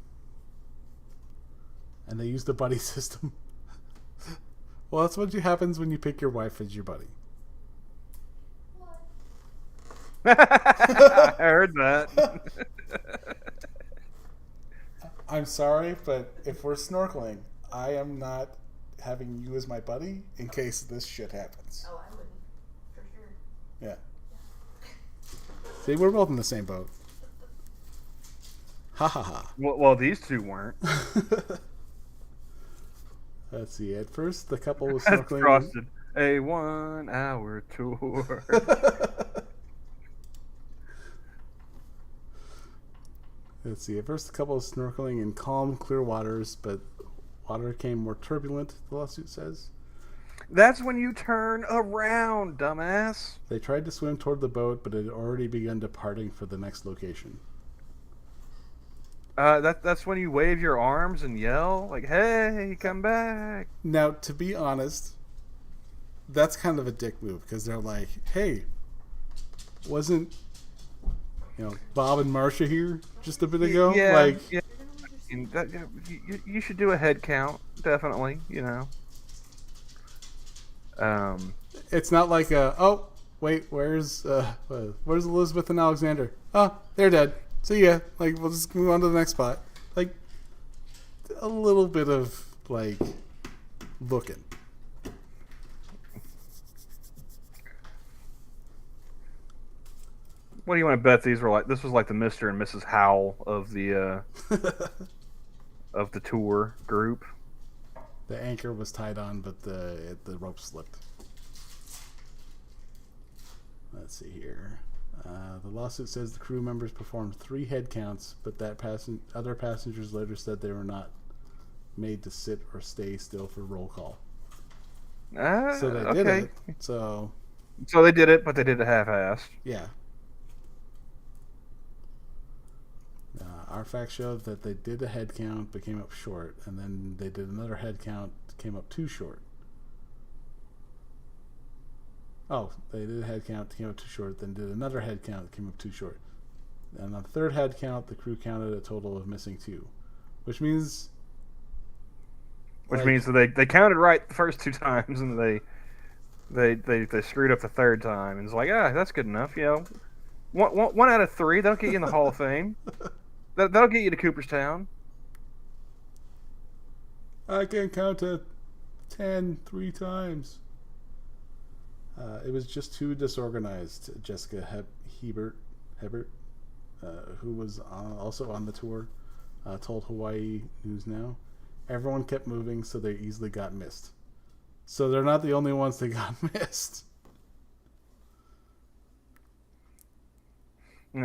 And they used the buddy system. Well, that's what happens when you pick your wife as your buddy. I heard that. I'm sorry, but if we're snorkeling, I am not having you as my buddy in case this shit happens. Oh, I wouldn't. For sure. Yeah. See, we're both in the same boat. Ha ha ha. Well, these two weren't. Let's see. At first, the couple was That's snorkeling. frosted. A 1-hour tour. Let's see. At first, the couple was snorkeling in calm, clear waters, but water became more turbulent, the lawsuit says. That's when you turn around, dumbass. They tried to swim toward the boat, but it had already begun departing for the next location. That's when you wave your arms and yell, like, hey, come back. Now, to be honest, that's kind of a dick move, because they're like, hey, wasn't, Bob and Marcia here just a bit ago? Yeah, Like, yeah. You should do a head count, definitely, It's not like oh, wait, where's Elizabeth and Alexander? Oh, they're dead. See ya. Like, we'll just move on to the next spot. Like, a little bit of, like, looking. What do you want to bet these were like? This was like the Mr. and Mrs. Howell of the of the tour group. The anchor was tied on, but the rope slipped. Let's see here. The lawsuit says the crew members performed 3 head counts, but that other passengers later said they were not made to sit or stay still for roll call. So they did it. So they did it, but they did it half-assed. yeah. Our facts showed that they did a head count but came up short, and then they did another head count, came up too short. Oh, they did a head count, came up too short, then did another head count, came up too short. And on the third head count, the crew counted a total of missing 2, which means... means that they counted right the first 2 times, and they screwed up the third time, and it's like, that's good enough, One out of 3, that'll get you in the Hall of Fame. That'll get you to Cooperstown. I can count to 10 3 times. It was just too disorganized. Jessica Hebert, who was also on the tour, told Hawaii News Now. Everyone kept moving, so they easily got missed. So they're not the only ones that got missed.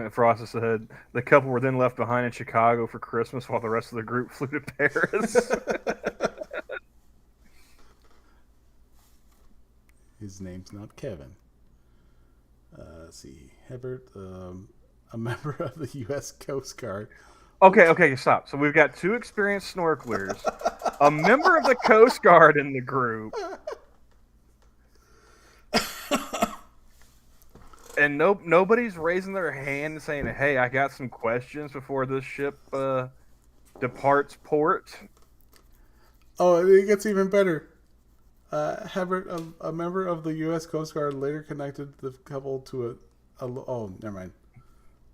Frost said the couple were then left behind in Chicago for Christmas while the rest of the group flew to Paris. His name's not Kevin. Let's see. Hebert, a member of the U.S. Coast Guard. Okay, stop. So we've got 2 experienced snorkelers, a member of the Coast Guard in the group, and nobody's raising their hand and saying, "Hey, I got some questions before this ship departs port." Oh, it gets even better. Hebert, a member of the U.S. Coast Guard, later connected the couple to never mind.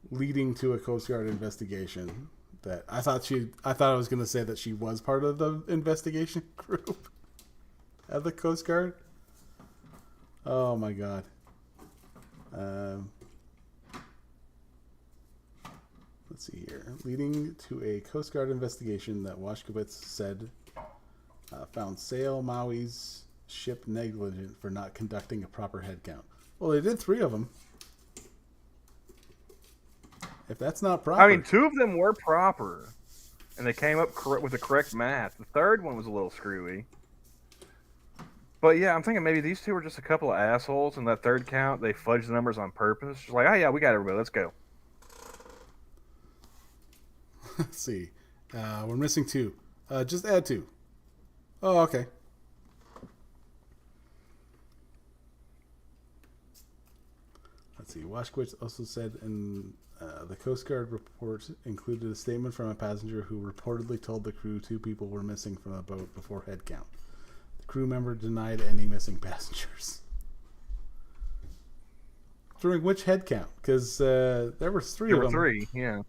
Leading to a Coast Guard investigation. That I thought I was going to say that she was part of the investigation group of the Coast Guard. Oh my god. Let's see here. Leading to a Coast Guard investigation that Washkowitz said found Sail Maui's ship negligent for not conducting a proper head count. Well, they did 3 of them. If that's not proper... I mean, 2 of them were proper, and they came up with the correct math. The third one was a little screwy. But yeah, I'm thinking maybe these 2 were just a couple of assholes, and that third count, they fudged the numbers on purpose. Just like, oh yeah, we got everybody, let's go. Let's see. We're missing 2. Just add 2. Oh, okay. Let's see. Washkowitz also said in the Coast Guard report included a statement from a passenger who reportedly told the crew 2 people were missing from the boat before head count. The crew member denied any missing passengers. During which head count? Because there were 3 of them. There were 3, yeah.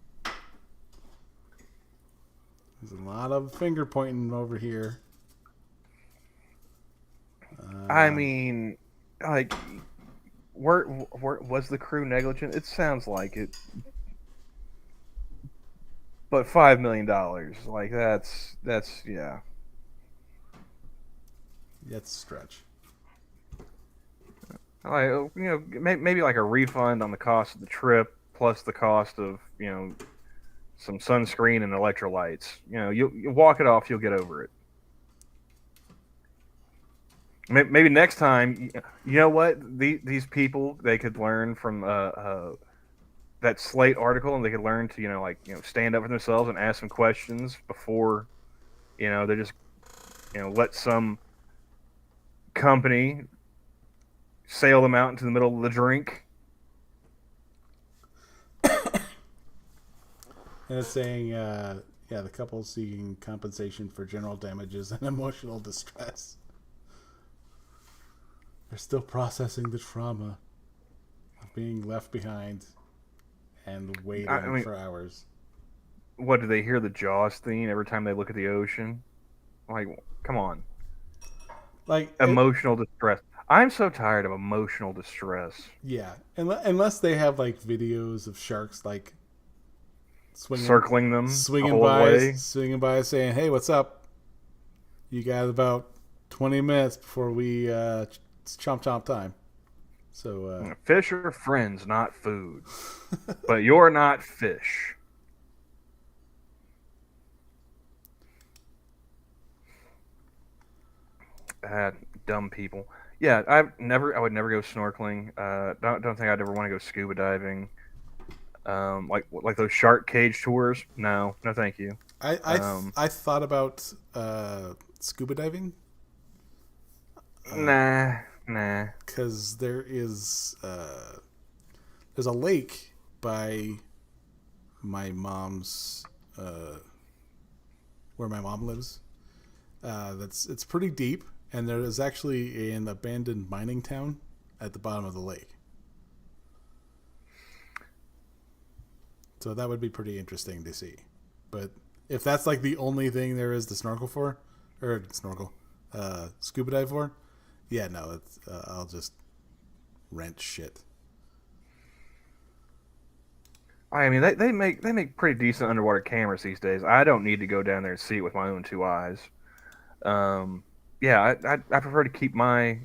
There's a lot of finger pointing over here. I mean, like, was the crew negligent? It sounds like it. But $5 million, like that's yeah. That's a stretch. Like, maybe like a refund on the cost of the trip plus the cost of some sunscreen and electrolytes. You walk it off, you'll get over it. Maybe next time, you know what? These people, they could learn from that Slate article, and they could learn to stand up for themselves and ask some questions before they just let some company sail them out into the middle of the drink. And it's saying, the couple seeking compensation for general damages and emotional distress. They're still processing the trauma of being left behind and waiting for hours. What, do they hear the Jaws theme every time they look at the ocean? Like, come on. Like emotional distress. I'm so tired of emotional distress. Yeah, unless they have like videos of sharks like circling them, swinging by, saying, "Hey, what's up? You got about 20 minutes before we it's chomp time." So fish are friends, not food. But you're not fish. Dumb people. Yeah, I would never go snorkeling. Don't think I'd ever want to go scuba diving. Like those shark cage tours. No, thank you. I thought about scuba diving. Nah. Because there's a lake by my mom's where my mom lives. It's pretty deep, and there is actually an abandoned mining town at the bottom of the lake. So that would be pretty interesting to see. But if that's like the only thing there is to scuba dive for, yeah, no, it's, I'll just rent shit. I mean, they make pretty decent underwater cameras these days. I don't need to go down there and see it with my own 2 eyes. Yeah, I prefer to keep my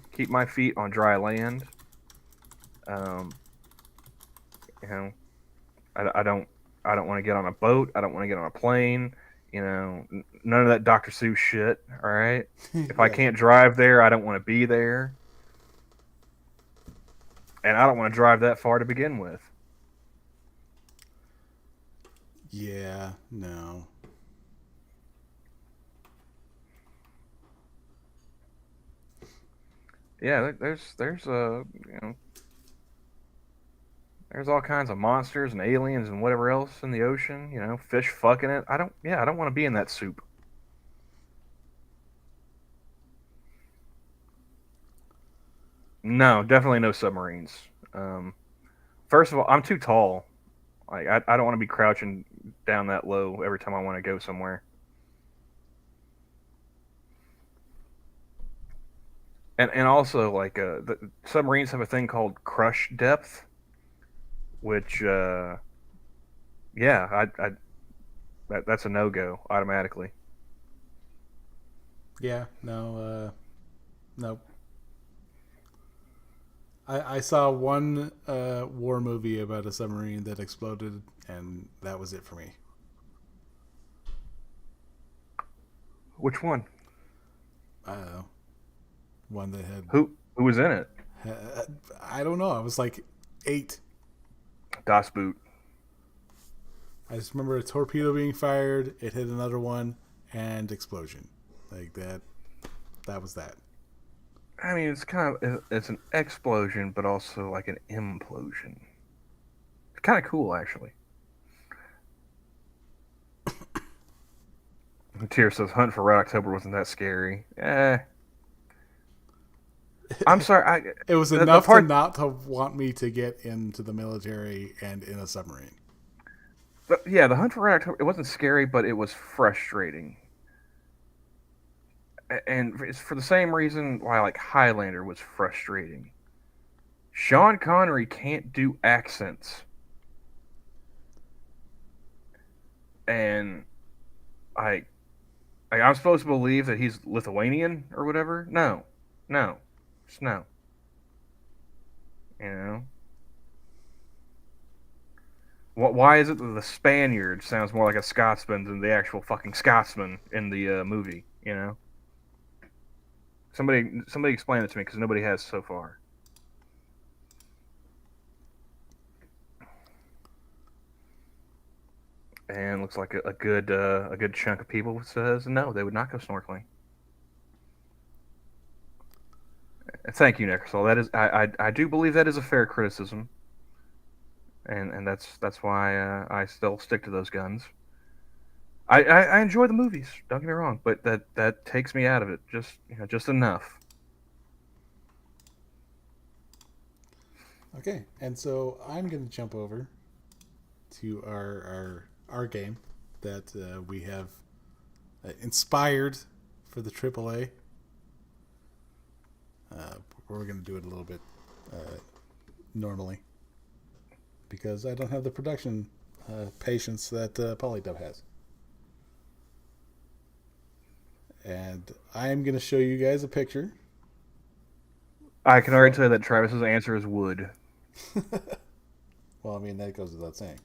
feet on dry land. I don't want to get on a boat. I don't want to get on a plane. None of that Dr. Seuss shit. All right. If I can't drive there, I don't want to be there. and I don't want to drive that far to begin with. Yeah, no. Yeah, there's you know, there's all kinds of monsters and aliens and whatever else in the ocean. You know, fish fucking it. I don't want to be in that soup. No, definitely no submarines. Um, First of all, I'm too tall. Like I don't want to be crouching down that low every time I want to go somewhere. And also like the submarines have a thing called crush depth, which yeah, that's a no go automatically. Yeah, no, nope. I saw one war movie about a submarine that exploded, and that was it for me. Which one? I don't know. One that had. Who was in it? I don't know. I was like 8. Das Boot. I just remember a torpedo being fired, it hit another one, and explosion. Like that. That was that. I mean, it's an explosion, but also like an implosion. It's kind of cool, actually. Tier says Hunt for Red October wasn't that scary. I'm sorry. It was The enough part, to not to want me to get into the military and in a submarine. yeah, the Hunt for Red October. It wasn't scary, but it was frustrating. And it's for the same reason why like Highlander was frustrating. Sean Connery can't do accents, and I, I'm supposed to believe that he's Lithuanian or whatever. No, no, just no. You know, why is it that the Spaniard sounds more like a Scotsman than the actual fucking Scotsman in the movie? You know, somebody explain it to me because nobody has so far. And looks like a good chunk of people says no, they would not go snorkeling. Thank you, Necrosol. That is, I do believe that is a fair criticism, and that's why I still stick to those guns. I enjoy the movies. Don't get me wrong, but that takes me out of it just enough. Okay, and so I'm going to jump over to our game that we have inspired for the AAA. We're going to do it a little bit normally because I don't have the production patience that Polydub has. And I am going to show you guys a picture. I can already tell you that Travis's answer is wood. Well, I mean, that goes without saying.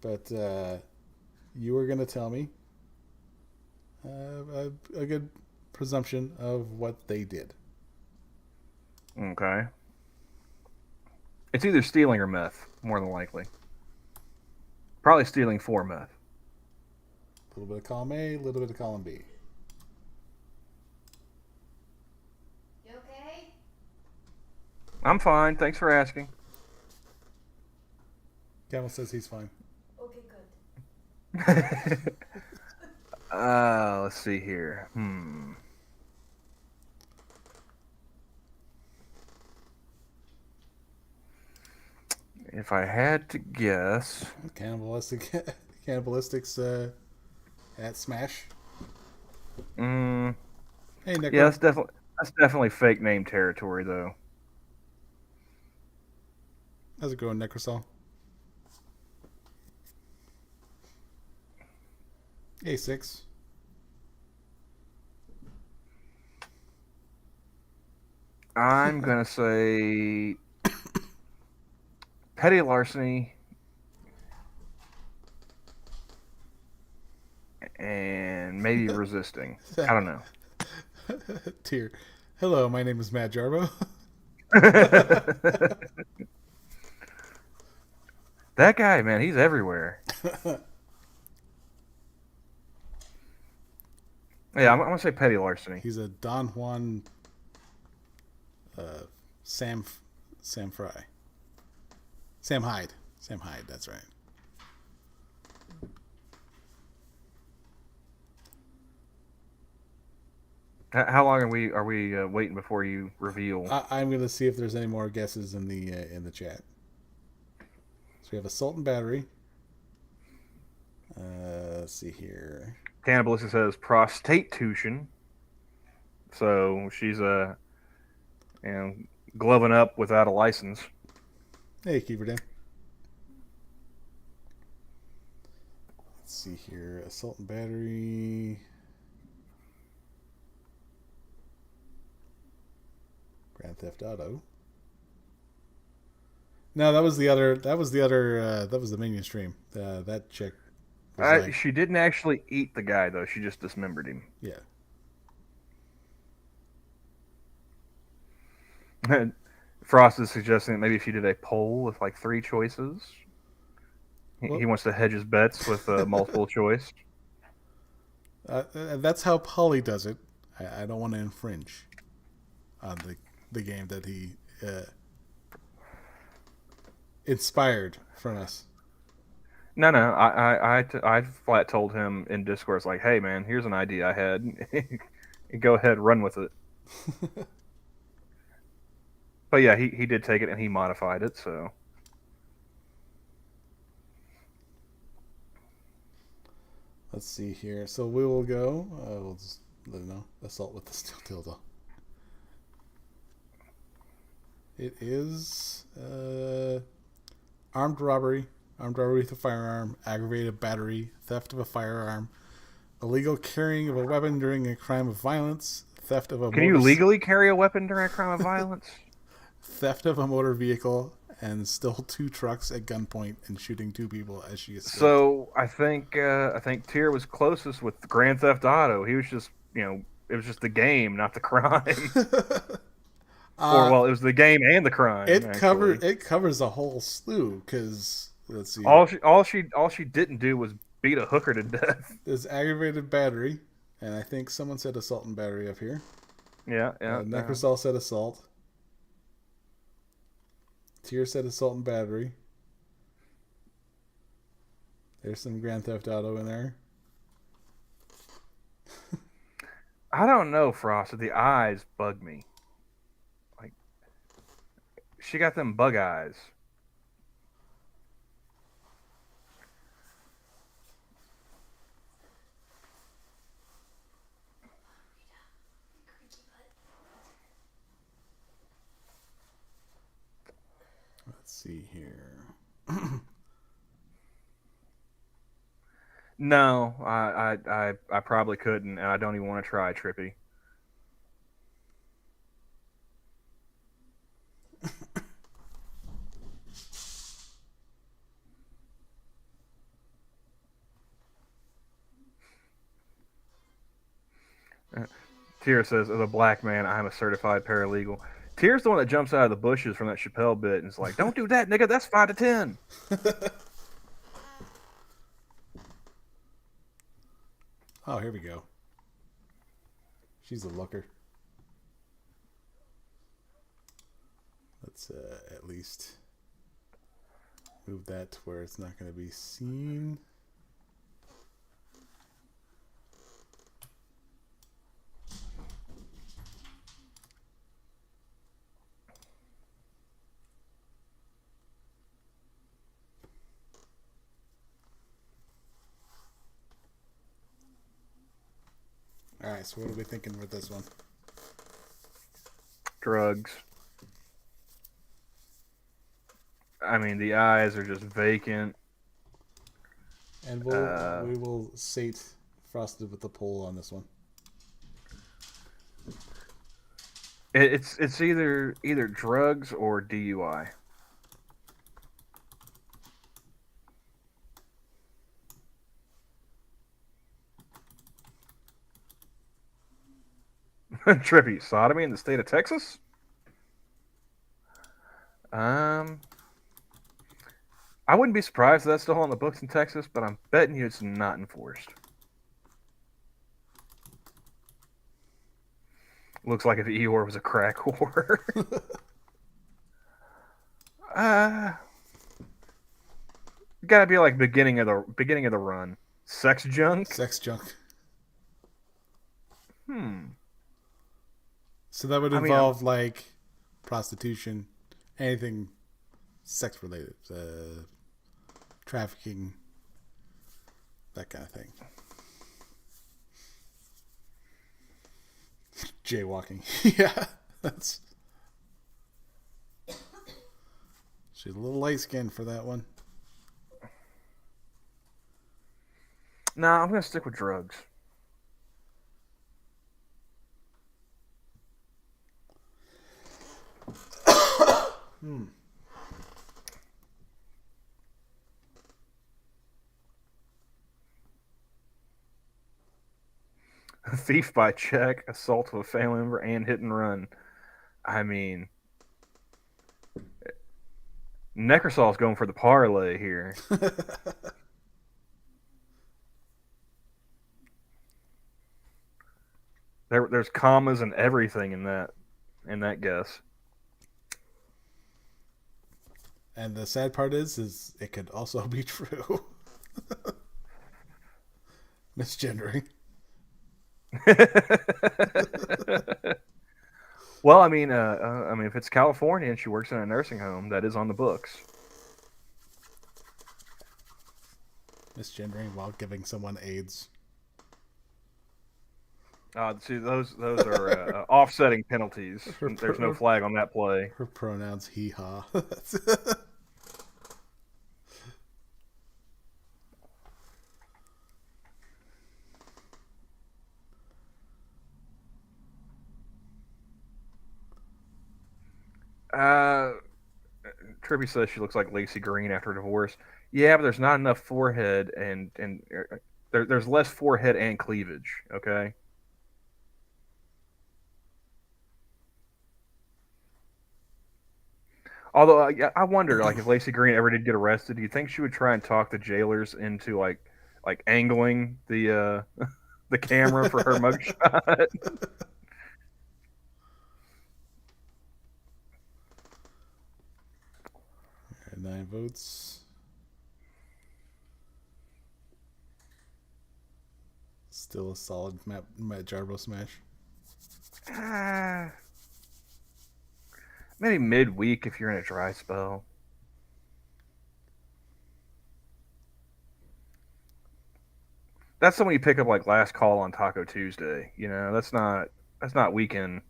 But you were going to tell me a good presumption of what they did. Okay. It's either stealing or meth, more than likely. Probably stealing for meth. A little bit of column A, a little bit of column B. You okay? I'm fine. Thanks for asking. Camel says he's fine. Okay, good. Let's see here. If I had to guess, Cannibalistics at Smash. mm, Hey, Necro. yeah, that's definitely fake name territory, though. How's it going, Necrosol? A6. I'm gonna say petty larceny and maybe resisting. I don't know. Tier. Hello, my name is Matt Jarbo. That guy, man, he's everywhere. Yeah, I'm gonna say petty larceny. He's a Don Juan Sam Fry. Sam Hyde. Sam Hyde, that's right. How long are we waiting before you reveal? I'm going to see if there's any more guesses in the chat. So we have assault and battery. Let's see here. Cannibalistic says prostitution. So she's you know, gloving up without a license. Hey, Keeper Dan. Let's see here. Assault and battery. Grand Theft Auto. No, that was the other. That was the minion stream. That chick. Was like, She didn't actually eat the guy though. She just dismembered him. yeah. Frost is suggesting that maybe if you did a poll with like 3 choices, Well- he wants to hedge his bets with multiple choice. That's how Polly does it. I don't want to infringe on the game that he inspired from us. No, I flat told him in Discourse like, hey man, here's an idea I had. Go ahead, run with it. But yeah, he did take it and he modified it. So Let's see here. So we will go. We'll just let it know. Assault with the steel dildo. It is armed robbery with a firearm, aggravated battery, theft of a firearm, illegal carrying of a weapon during a crime of violence, theft of a can you legally carry a weapon during a crime of violence? theft of a motor vehicle, and stole 2 trucks at gunpoint and shooting 2 people as she escaped. So I think Tyr was closest with Grand Theft Auto. He was just it was just the game, not the crime. Or well, it was the game and the crime. It covers a whole slew because let's see. All she didn't do was beat a hooker to death. There's aggravated battery, and I think someone said assault and battery up here. Yeah. Necrosol said assault. Tyr said assault and battery. There's some Grand Theft Auto in there. I don't know, Frost. The eyes bug me. Like she got them bug eyes. Let's see here. No, I probably couldn't, and I don't even want to try, Trippy. Tyr says, as a black man, I'm a certified paralegal. Tyr's the one that jumps out of the bushes from that Chappelle bit and is like, don't do that, nigga, that's 5 to 10. Oh, here we go. She's a looker. Let's at least move that to where it's not going to be seen. All right, so what are we thinking with this one? Drugs. I mean, the eyes are just vacant. And we will sate Frosted with the poll on this one. It's either drugs or DUI. Trippy, sodomy in the state of Texas? Um, I wouldn't be surprised if that's still on the books in Texas, but I'm betting you it's not enforced. Looks like if Eeyore was a crack whore. uh, gotta be like beginning of the run. Sex junk. Sex junk. Hmm. So that would I mean, involve like prostitution, anything sex related, trafficking, that kind of thing. Jaywalking. Yeah, that's. She's a little light skinned for that one. nah, I'm gonna stick with drugs. Thief by check, assault of a family member, and hit and run. I mean, Necrosol's going for the parlay here. There's commas and everything in that guess. And the sad part is it could also be true. Misgendering. Well, I mean, if it's California and she works in a nursing home, that is on the books. Misgendering while giving someone AIDS. See, those are offsetting penalties. There's no flag on that play. Her pronouns he ha. Uh, Trippy says she looks like Lacey Green after a divorce. Yeah, but there's not enough forehead and there's less forehead and cleavage. Okay. Although yeah, I wonder, like, if Lacey Green ever did get arrested, do you think she would try and talk the jailers into like angling the camera for her mugshot? 9 votes. Still a solid Matt Jarbo smash. Maybe midweek if you're in a dry spell. That's someone you pick up like last call on Taco Tuesday. That's not weekend.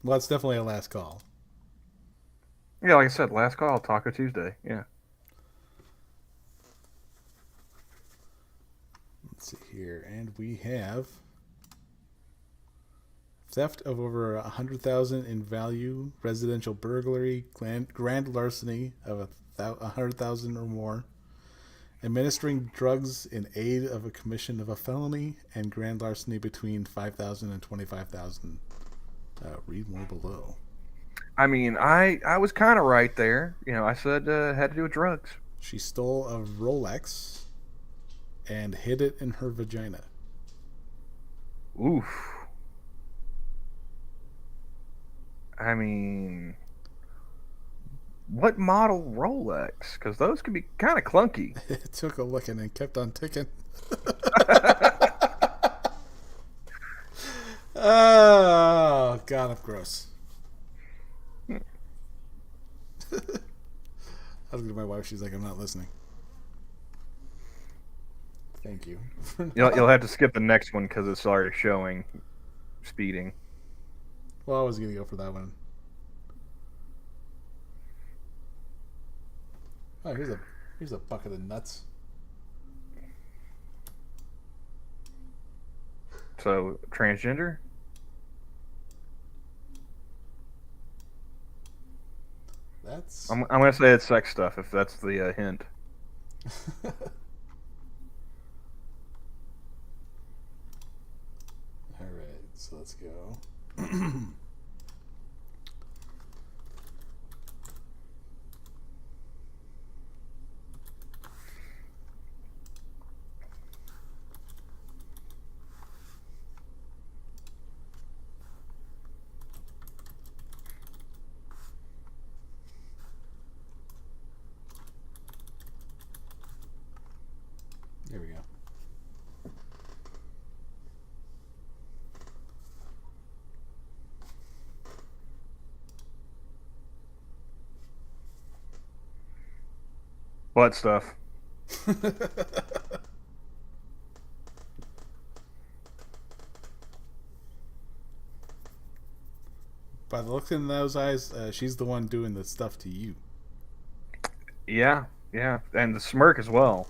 Well, it's definitely a last call. Yeah, like I said, last call Taco Tuesday. Yeah. Let's see here, and we have theft of over 100,000 in value, residential burglary, grand larceny of 100,000 or more, administering drugs in aid of a commission of a felony, and grand larceny between 5,000 and 25,000. Read more below. I mean, I was kind of right there. I said had to do with drugs. She stole a Rolex and hid it in her vagina. Oof. I mean, what model Rolex? Because those can be kind of clunky. It took a licking and kept on ticking. Oh, God, I'm gross. I was looking at my wife. She's like, I'm not listening. Thank you. You'll have to skip the next one because it's already showing speeding. Well, I was going to go for that one. Oh, here's a bucket of nuts. So, transgender? That's... I'm going to say it's sex stuff if that's the hint. All right. So let's go. There we go. Butt stuff. By the looks in those eyes, she's the one doing the stuff to you. Yeah, yeah, and the smirk as well.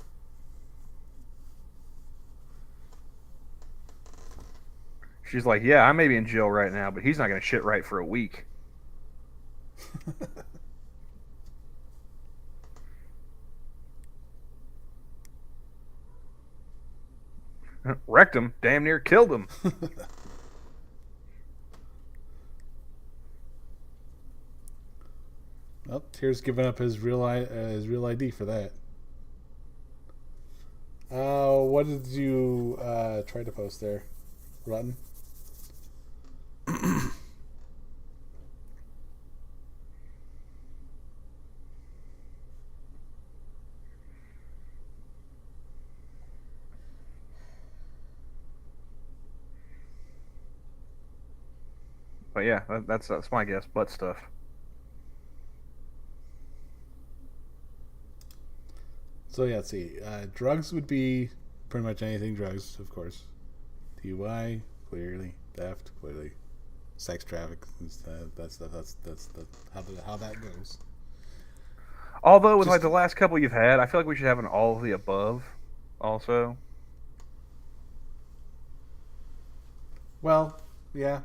She's like, yeah, I may be in jail right now, but he's not going to shit right for a week. Wrecked him, damn near killed him. Well, Tier's giving up his real ID for that. What did you try to post there, Rotten? But yeah, that's my guess. Butt stuff. So yeah, let's see. Drugs would be pretty much anything drugs, of course. DUI, clearly. Theft, clearly. Sex trafficking, that's how that goes. Although with Just- like the last couple you've had, I feel like we should have an all of the above. Also, Well, yeah.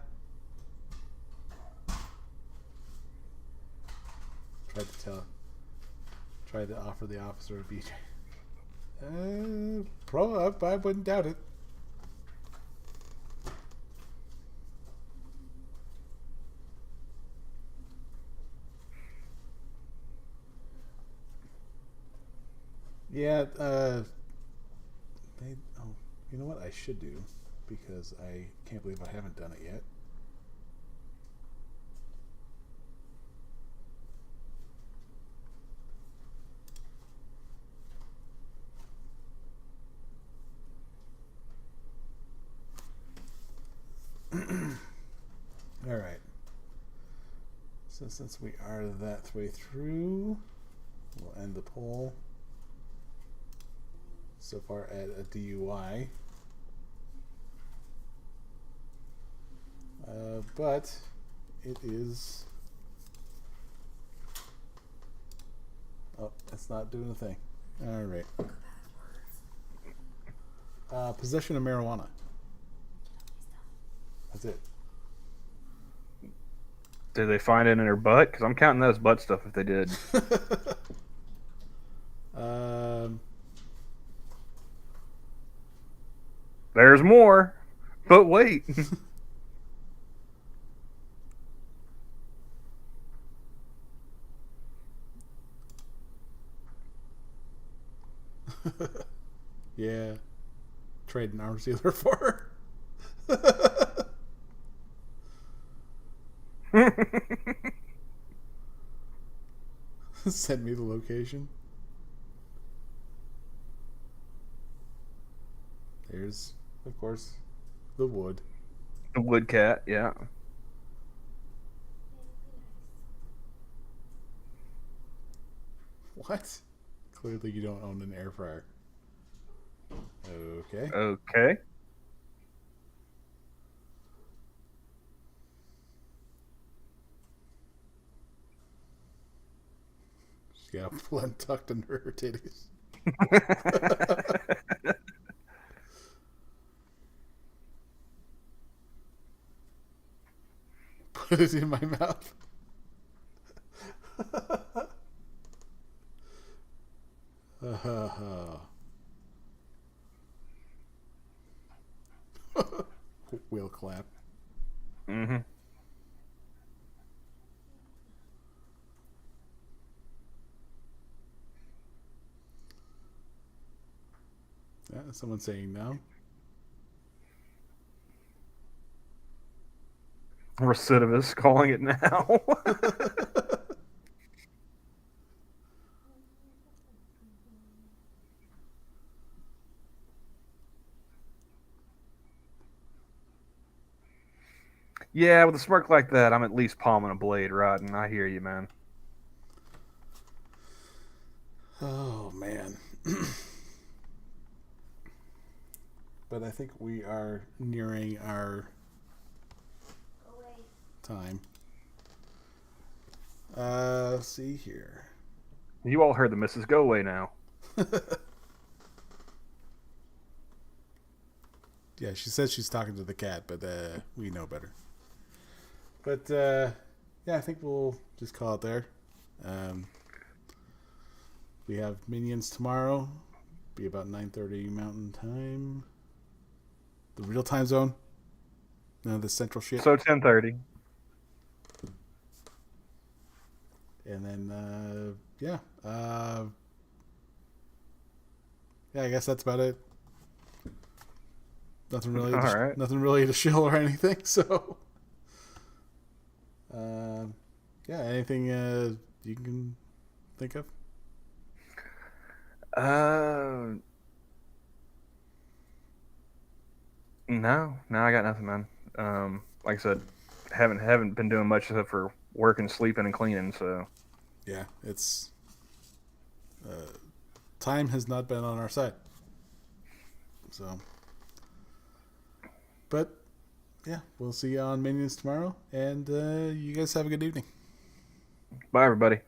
Tried to offer the officer a BJ. I wouldn't doubt it. Yeah, you know what I should do, because I can't believe I haven't done it yet. All right. So since we are that way through, we'll end the poll. So far at a DUI. But it is... Oh, it's not doing a thing. All right. Possession of marijuana. That's it. did they find it in her butt? Because I'm counting that as butt stuff if they did. um, There's more, but wait. yeah. Trade an arms dealer for her. Send me the location. There's, of course, the wood. The wood cat, yeah. What? Clearly you don't own an air fryer. Okay. Okay. She's got a blend tucked under her titties. Put it in my mouth. Wheel clap. Mm-hmm. Yeah, someone's saying no. Recidivist calling it now. Yeah, with a smirk like that, I'm at least palming a blade, Rotten. I hear you, man. Oh man. But I think we are nearing our Go away. time. Let's see here. You all heard the missus. Go away now. Yeah, she says she's talking to the cat, but we know better. But yeah, I think we'll just call it there. We have Minions tomorrow. Be about 9:30 Mountain Time. The real time zone. None of the central shit. So 10:30. And then yeah. Yeah, I guess that's about it. Nothing really. All right. Nothing really to shill or anything. So, yeah. Anything you can think of? No, I got nothing, man. Like I said, haven't been doing much except for working, sleeping, and cleaning. So Yeah, it's time has not been on our side. So, but yeah, we'll see you on Minions tomorrow, and you guys have a good evening. bye, everybody.